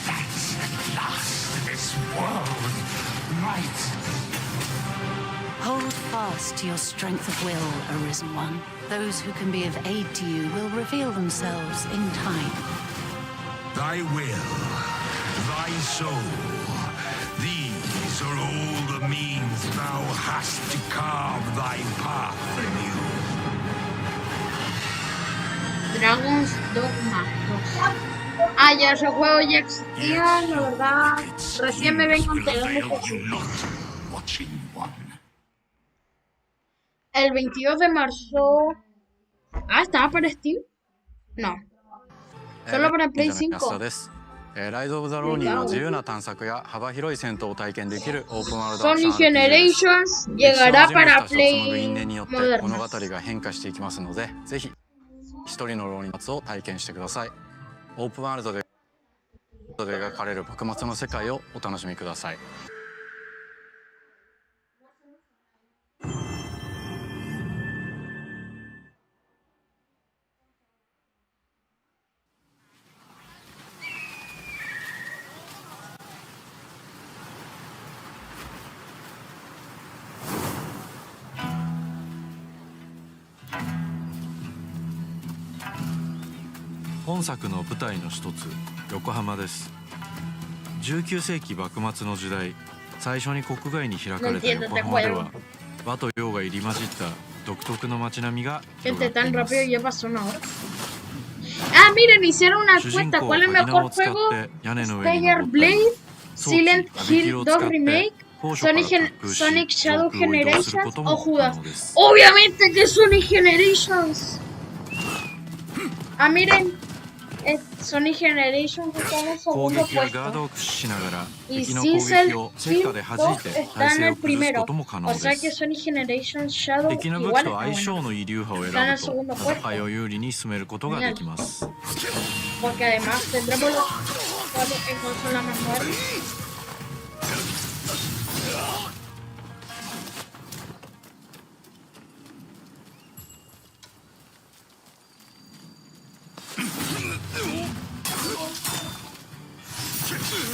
that at last this world might. Hold fast to your strength of will, Arisen One. Those who can be of aid to you will reveal themselves in time. Thy will, thy soul, these are all the means thou hast to carve thy path anew. Dragon's Dogma 2. Ah, ya ese juego ya existía, la verdad. Recién me vengo enterando por su El 22 de marzo. Ah, ¿estaba para Steam? No. Solo para Play 5. ライド・オブ・ザ・ローニーは自由な探索や幅広い戦闘を体験できるオープンワールドアクション Sony Generations llegará para Play その因縁によって物 modernas. 語が変化していきますので、ぜひ一人の浪人末を体験してください。オープンワールドで描かれる幕末の世界をお楽しみください。本作の舞台の一つ、横浜です。19世紀幕末の時代、最初に国外に開かれた横浜では和と洋が入り混じった独特の街並みが広がっています。 Ah, miren, hicieron una encuesta. ¿Cuál es el mejor juego? Stagger Blade, Silent Hill 2 Remake, Sonic Shadow Generations o Judas. Obviamente que Sonic Generations. Ah, miren, Sonic Generations está en el segundo puesto. Y Silent Hill 2 está en el primero. O sea que Sonic Generations Shadow 敵の武 igual 器と está 相性 bueno. のいい流派を選 Está en el ぶと segundo puesto. 戦いを有利に進めることができます。 Porque además tendremos los en consola más moderna.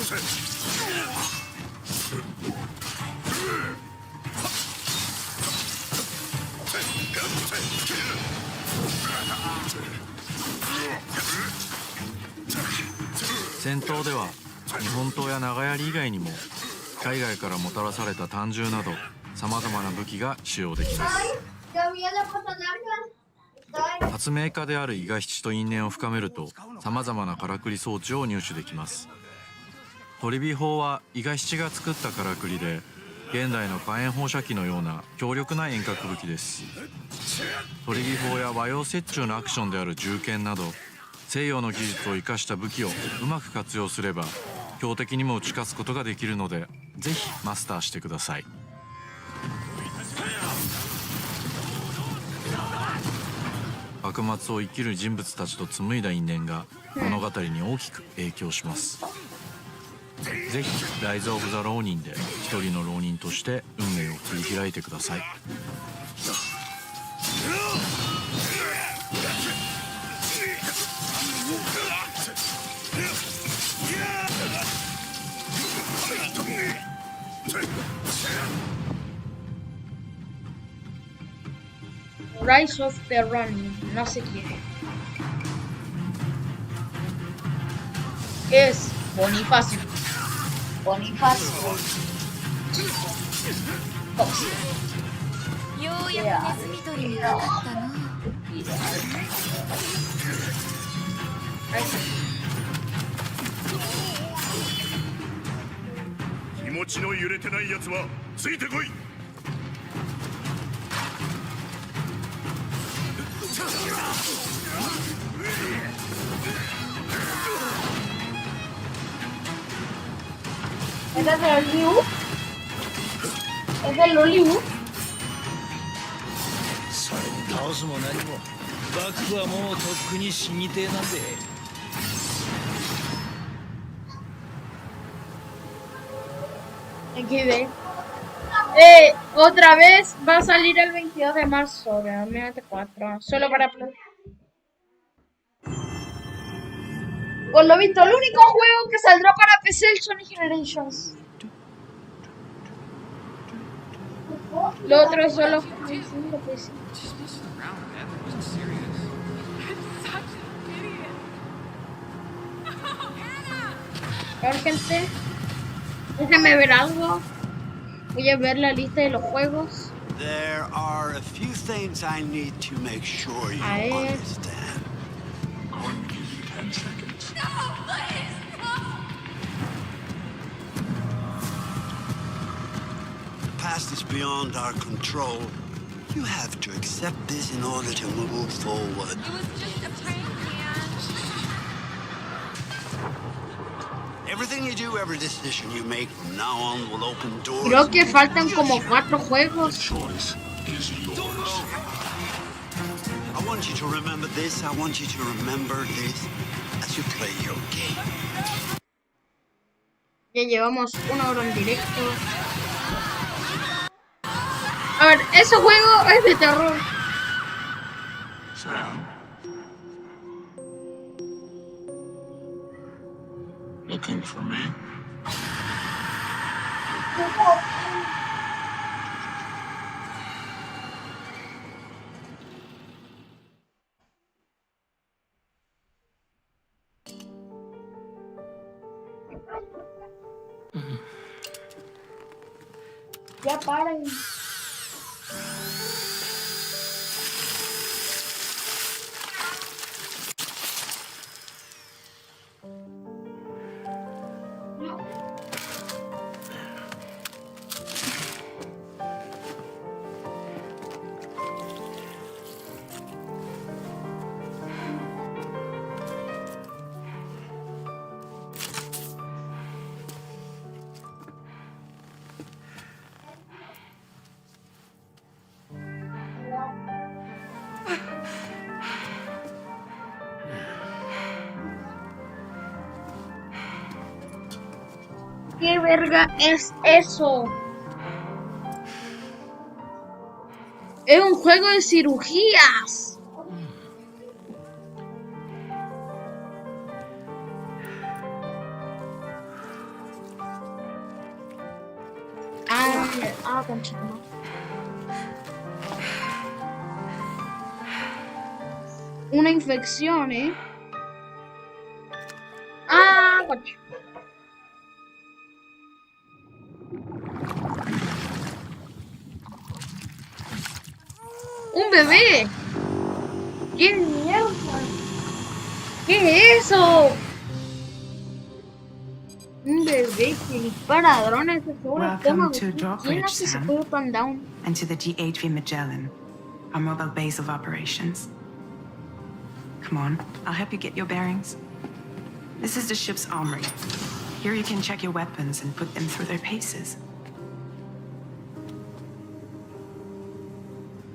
Get 戦闘では日本刀や長槍以外にも海外からもたらされた短銃などさまざまな武器が使用できます。発明家である伊賀七と因縁を深めるとさまざまなからくり装置を入手できます。鳥火砲は伊賀七が作ったからくりで現代の火炎放射器のような強力な遠隔武器です。鳥火砲や和洋折衷のアクションである銃剣など西洋の技術を生かした武器をうまく活用すれば強敵にも打ち勝つことができるのでぜひマスターしてください。幕末を生きる人物たちと紡いだ因縁が物語に大きく影響します。ぜひライズ・オブ・ザ・浪人で一人の浪人として運命を切り開いてください。Rise of the Running, no se quiere. Es Bonifacio. Bonifacio. 持ちの揺れてないやつはついてこい。¿Es el Hollywood? ¿Es el Hollywood? それに倒すも何もバックはもうとっくに死にてえなんで。Aquí ve. Otra vez va a salir el 22 de marzo de 2024. Solo para Play. Por lo visto, el único juego que saldrá para PC es el Sonic Generations. Lo otro es solo PC. A ver, gente, déjame ver algo. Voy a ver la lista de los juegos. There are a few things I need to make sure you understand. I'll give you 10 seconds. No, please! The past is beyond our control. You have to accept this in order to move forward. It was just a prank, man. Everything you do, every decision you make from now on will open doors. Creo que faltan como 4 juegos. Choice is yours. I want you to remember this. I want you to remember this as you play your game. Ya llevamos 1 hora en directo. A ver, ese juego es de terror. Sam. Looking for me? Ya paren. ¿Qué verga es eso? Es un juego de cirugías. Concha. Una infección, concha. ¡Un bebé! ¡Qué mierda! ¿Qué es eso? Un bebé que dispara drones de seguro. Welcome to Drawbridge, ¿Quién hace ese Sam, juego tan down? and to the GHV Magellan, our mobile base of operations. Come on, I'll help you get your bearings. This is the ship's armory. Here you can check your weapons and put them through their paces.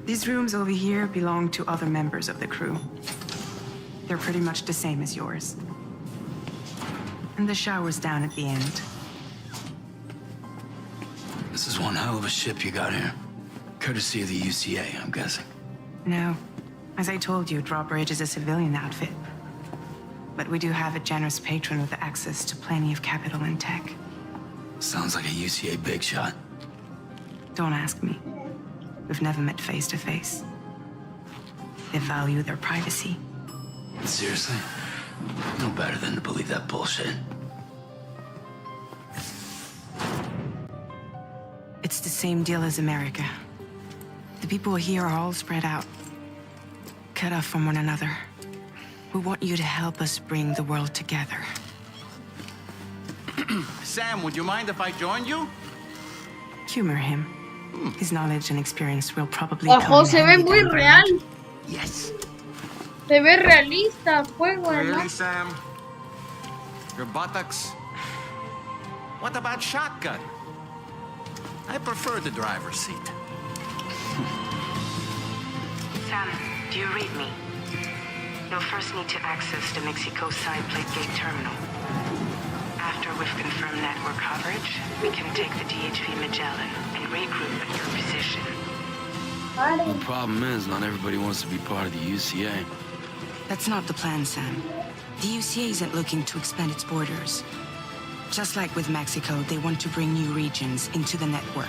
These rooms over here belong to other members of the crew. They're pretty much the same as yours. And the shower's down at the end. This is one hell of a ship you got here. Courtesy of the UCA, I'm guessing. No. As I told you, Drawbridge is a civilian outfit. But we do have a generous patron with access to plenty of capital and tech. Sounds like a UCA big shot. Don't ask me. We've never met face to face. They value their privacy. Seriously? No better than to believe that bullshit. It's the same deal as America. The people here are all spread out, cut off from one another. We want you to help us bring the world together. Sam, would you mind if I joined you? Humor him. His knowledge and experience will probably Ojo, come in se ve handy muy down the real. road. Yes. Se ve realista el juego, Really, ¿no? Sam? Your buttocks? What about shotgun? I prefer the driver's seat. Sam, do you read me? You'll first need to access the Mexico side plate gate terminal. After we've confirmed network coverage, we can take the DHV Magellan and regroup at your position. The problem is, not everybody wants to be part of the UCA. That's not the plan, Sam. The UCA isn't looking to expand its borders. Just like with Mexico, they want to bring new regions into the network.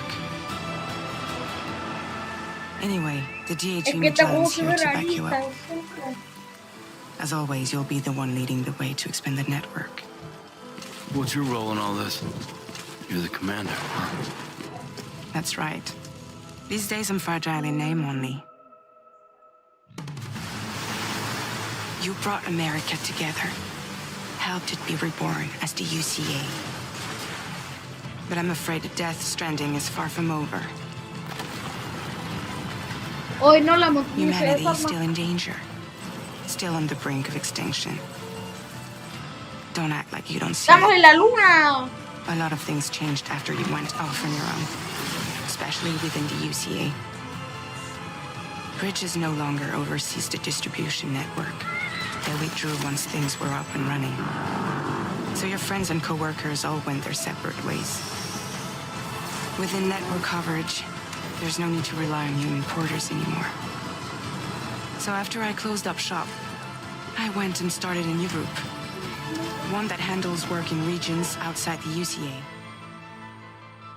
Anyway, the DHV Magellan's here to back you up. As always, you'll be the one leading the way to expand the network. What's your role in all this? You're the commander, huh? That's right. These days I'm fragile in name only. You brought America together, helped it be reborn as the UCA. But I'm afraid that Death Stranding is far from over. Hoy no la motivé. Humanity is still in danger, still on the brink of extinction. Don't act like you don't see Estamos it. en la luna. A lot of things changed after you went off on your own, especially within the UCA. Bridges no longer oversees the distribution network. They withdrew once things were up and running. So your friends and co-workers all went their separate ways. Within network coverage, there's no need to rely on human porters anymore. So after I closed up shop, I went and started a new group. One that handles work in regions outside the UCA.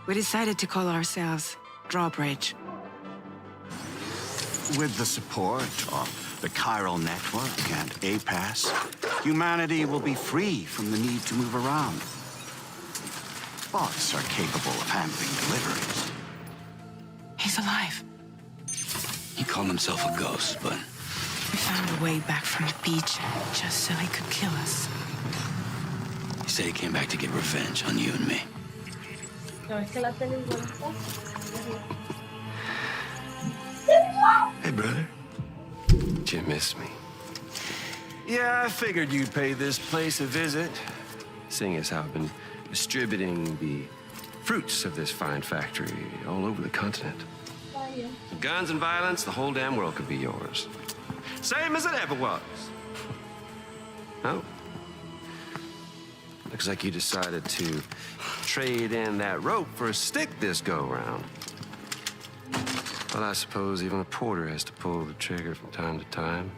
We decided to call ourselves Drawbridge. With the support of the chiral network and APAS, humanity will be free from the need to move around. Bots are capable of handling deliveries. He's alive. He called himself a ghost, but We found a way back from the beach just so he could kill us. he said he came back to get revenge on you and me. No, es que la tele igual está. Hey, brother. Did you miss me? Yeah, I figured you'd pay this place a visit, seeing as how I've been distributing the fruits of this fine factory all over the continent. Guns and violence, the whole damn world could be yours. Same as it ever was. Oh. Looks like you decided to trade in that rope for a stick this go-round. Well, I suppose even a porter has to pull the trigger from time to time.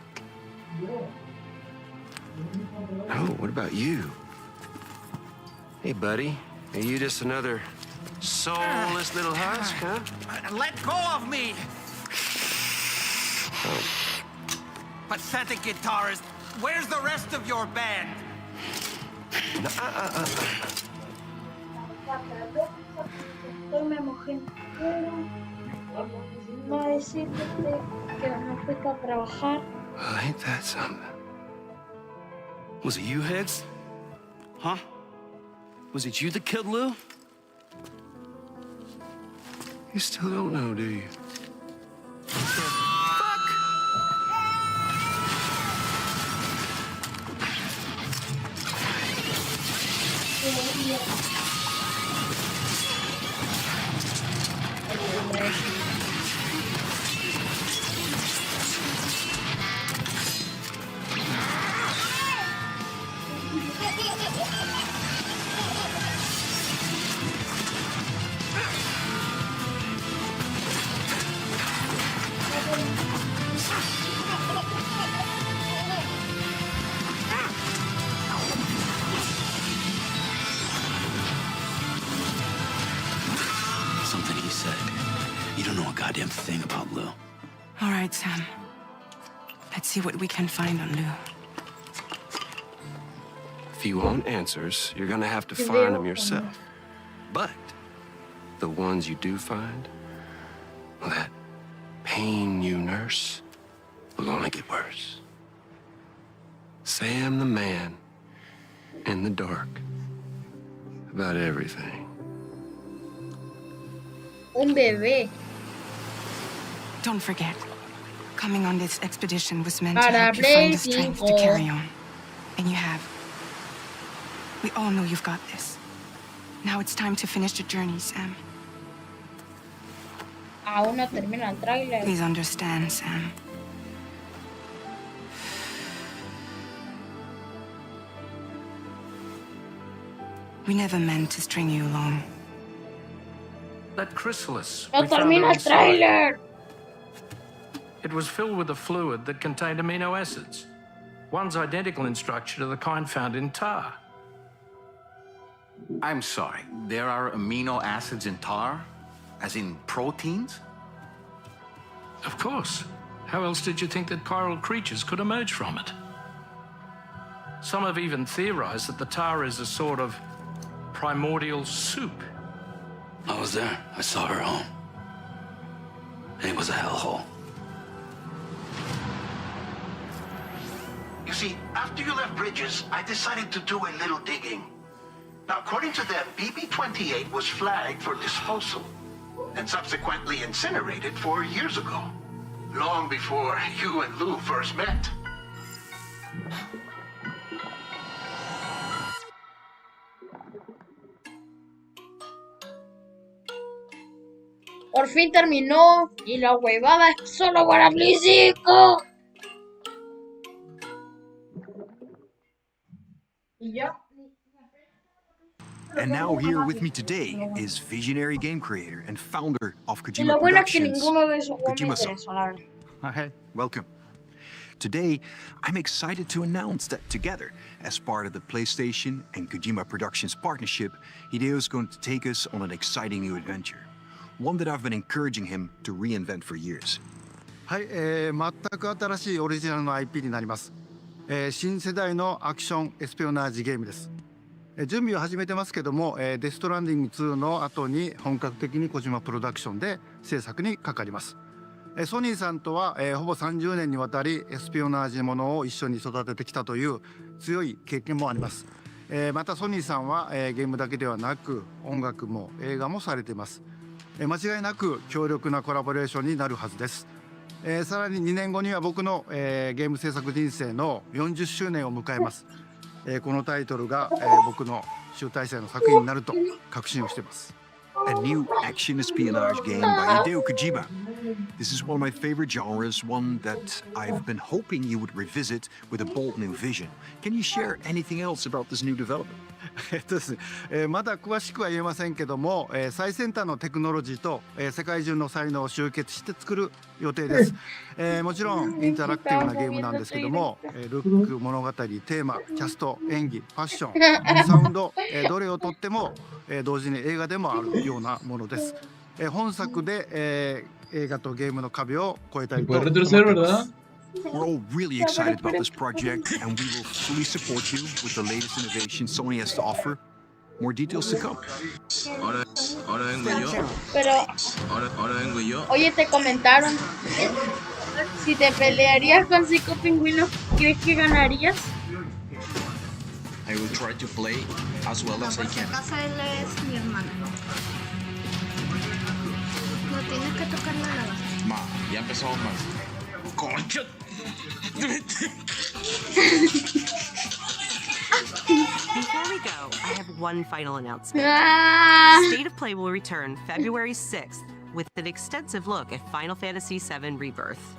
Oh, what about you? Hey, buddy. Are you just another soulless little husk, huh? Let go of me! Oh. Pathetic guitarist, where's the rest of your band? No, Hoy me mojé entero. Va a decirte que no fuiste a trabajar. Well, ain't that something? Was it you, Heads? Huh? Was it you that killed Lou? You still don't know, do you? Something he said. You don't know a goddamn thing about Lou. All right, Sam. Let's see what we can find on Lou. If you want answers, you're gonna have to find them yourself. But the ones you do find, well, that pain you nurse will only get worse. Sam the man in the dark about everything. Un bebé. Don't forget, coming on this expedition was meant to Para help you Play find the strength to 5. carry on. And you have. We all know you've got this. Now it's time to finish the journey, Sam. Aún no termina el tráiler. Please understand, Sam. We never meant to string you along. That chrysalis. No we found termina el inside. tráiler. It was filled with a fluid that contained amino acids. One's identical in structure to the kind found in tar. I'm sorry, there are amino acids in tar? As in proteins? Of course. How else did you think that chiral creatures could emerge from it? Some have even theorized that the tar is a sort of primordial soup. I was there. I saw her home. It was a hellhole. You see, after you left Bridges, I decided to do a little digging. Now, according to them, BB-28 was flagged for disposal and subsequently incinerated 4 years ago, long before you and Lou first met. Por fin terminó y la huevada es solo para Play 5. Y ya. And now here with me today is visionary game creator and founder of Y lo Kojima bueno es que Productions, ninguno de esos fue Kojima-san. interesó, la verdad. Hi, welcome. Today, I'm excited to announce that together, as part of the PlayStation and Kojima Productions partnership, Hideo is going to take us on an exciting new adventure. One that I've been encouraging him to reinvent for years. はい、全く新しいオリジナルの IP になります。新世代のアクションエスピオナージゲームです。準備を始めてますけども、デストランディング2の後に本格的に小島プロダクションで制作にかかります。ソニーさんとは、ほぼ30年にわたりエスピオナージものを一緒に育ててきたという強い経験もあります。またソニーさんは、ゲームだけではなく音楽も映画もされています。間違いなく強力なコラボレーションになるはずです。さらに2年後には僕の、ゲーム制作人生の40周年を迎えます。このタイトルが、僕の集大成の作品になると確信をしています。A new action espionage game by Hideo Kojima. This is one of my favorite genres, one that I've been hoping you would revisit with a bold new vision. Can you share anything else about this new development? ですね、まだ詳しくは言えませんけども、最先端のテクノロジーと、世界中の才能を集結して作る予定です。もちろんインタラクティブなゲームなんですけども、ルック、物語、テーマ、キャスト、演技、ファッション、サウンド、どれをとっても、同時に映画でもあるようなものです。本作で、映画とゲームの壁を越えたいと思っています。We're all really excited about this project, and we will fully support you with the latest innovations Sony has to offer. More details to come. Pero, oye, te comentaron si te pelearías con 5 pingüinos, ¿crees que ganarías? I will try to play as well as I can. Casa él es mi hermano. No tienes que tocar nada. Ma, ya empezamos mal. ¡Concha! Before we go, I have one final announcement. State of Play will return February 6th with an extensive look at Final Fantasy VII Rebirth.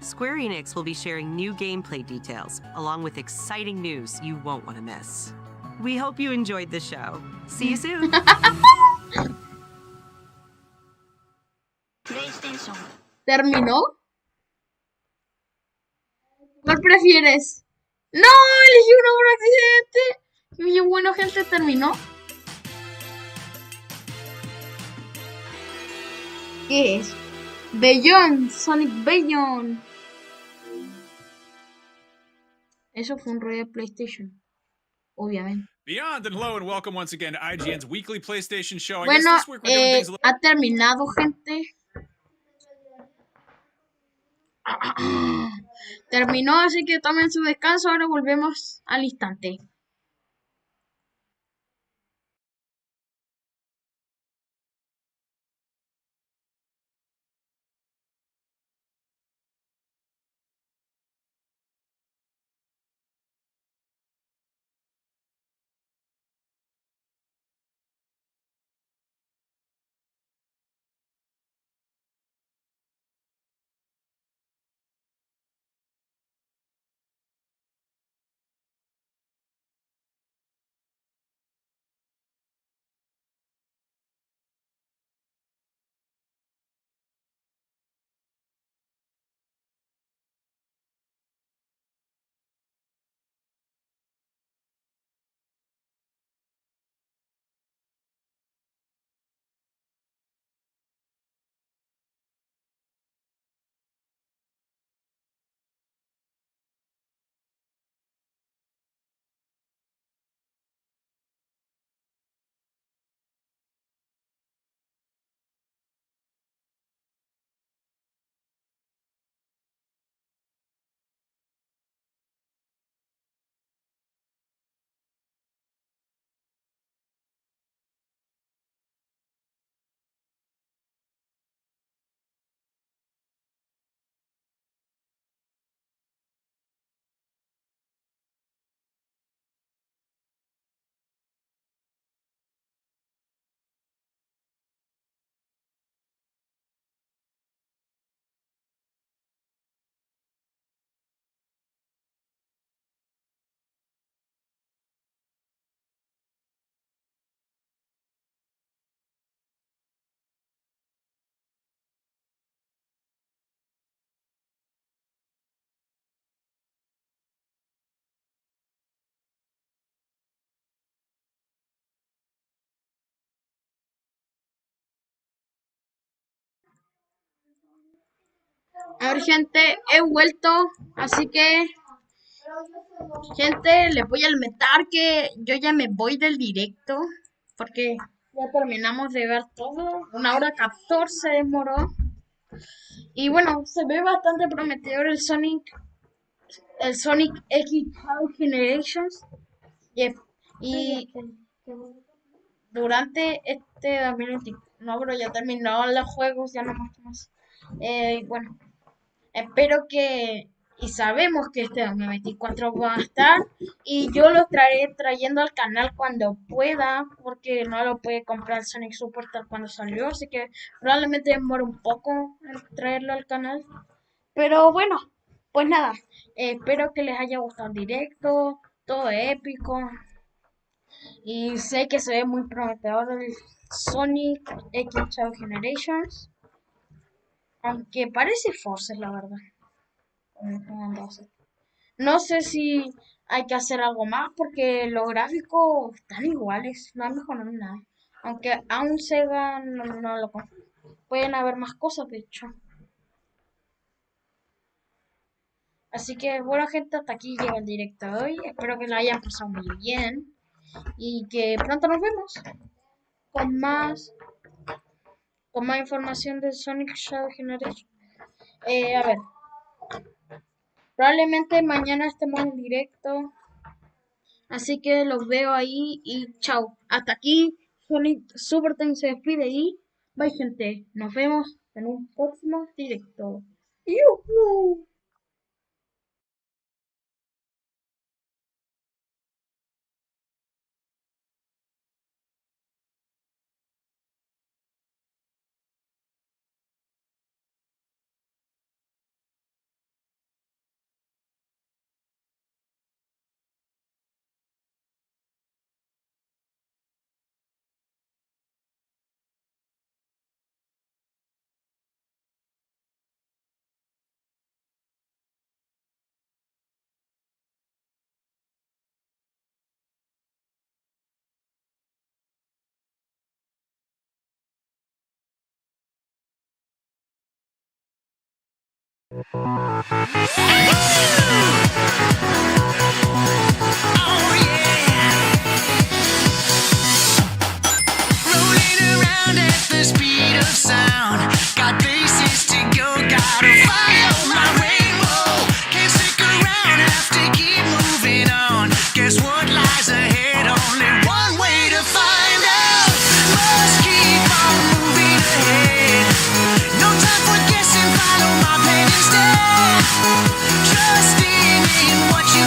Square Enix will be sharing new gameplay details, along with exciting news you won't want to miss. We hope you enjoyed the show. See you soon! PlayStation. ¿Terminó? ¿Cuál prefieres? ¡No! Elegí uno por accidente. Y bueno, gente, terminó. ¿Qué es? Beyond, Sonic Beyond. Eso fue un rollo de PlayStation. Obviamente. Beyond and hello and welcome once again to IGN's weekly PlayStation show. I Bueno, guess this week we're doing things a little... ha terminado, gente. Terminó, así que tomen su descanso. Ahora volvemos al instante. A ver, gente, he vuelto, así que, gente, les voy a lamentar que yo ya me voy del directo, porque ya terminamos de ver todo, 1 hora 14 demoró. Y bueno, se ve bastante prometedor el Sonic X Generations. Y durante este 2021, no, pero ya terminaron los juegos, ya no más. Bueno, espero que, y sabemos que este 2024 va a estar, y yo lo estaré trayendo al canal cuando pueda, porque no lo puede comprar Sonic Superstar cuando salió, así que probablemente demore un poco en traerlo al canal. Pero bueno, pues nada, espero que les haya gustado el directo, todo épico. Y sé que se ve muy prometedor el Sonic X Generations. Aunque parece Forces, la verdad. No sé si hay que hacer algo más porque los gráficos están iguales, no han mejorado nada. Aunque aún Sega no lo confirma. Pueden haber más cosas, de hecho. Así que bueno, gente, hasta aquí llega el directo de hoy. Espero que lo hayan pasado muy bien y que pronto nos vemos con más información de Sonic Shadow Generation. A ver, probablemente mañana estemos en directo, así que los veo ahí y chao. Hasta aquí Sonic Supertime se despide y bye, gente. Nos vemos en un próximo directo. ¡Yuhu! Rolling around at the speed of sound. Got places to go, gotta follow my rainbow. Can't stick around, have to keep moving on. Guess what lies ahead? Only one way to find out. Must keep on moving ahead. No time for guessing, follow my plan instead. Trusting in what you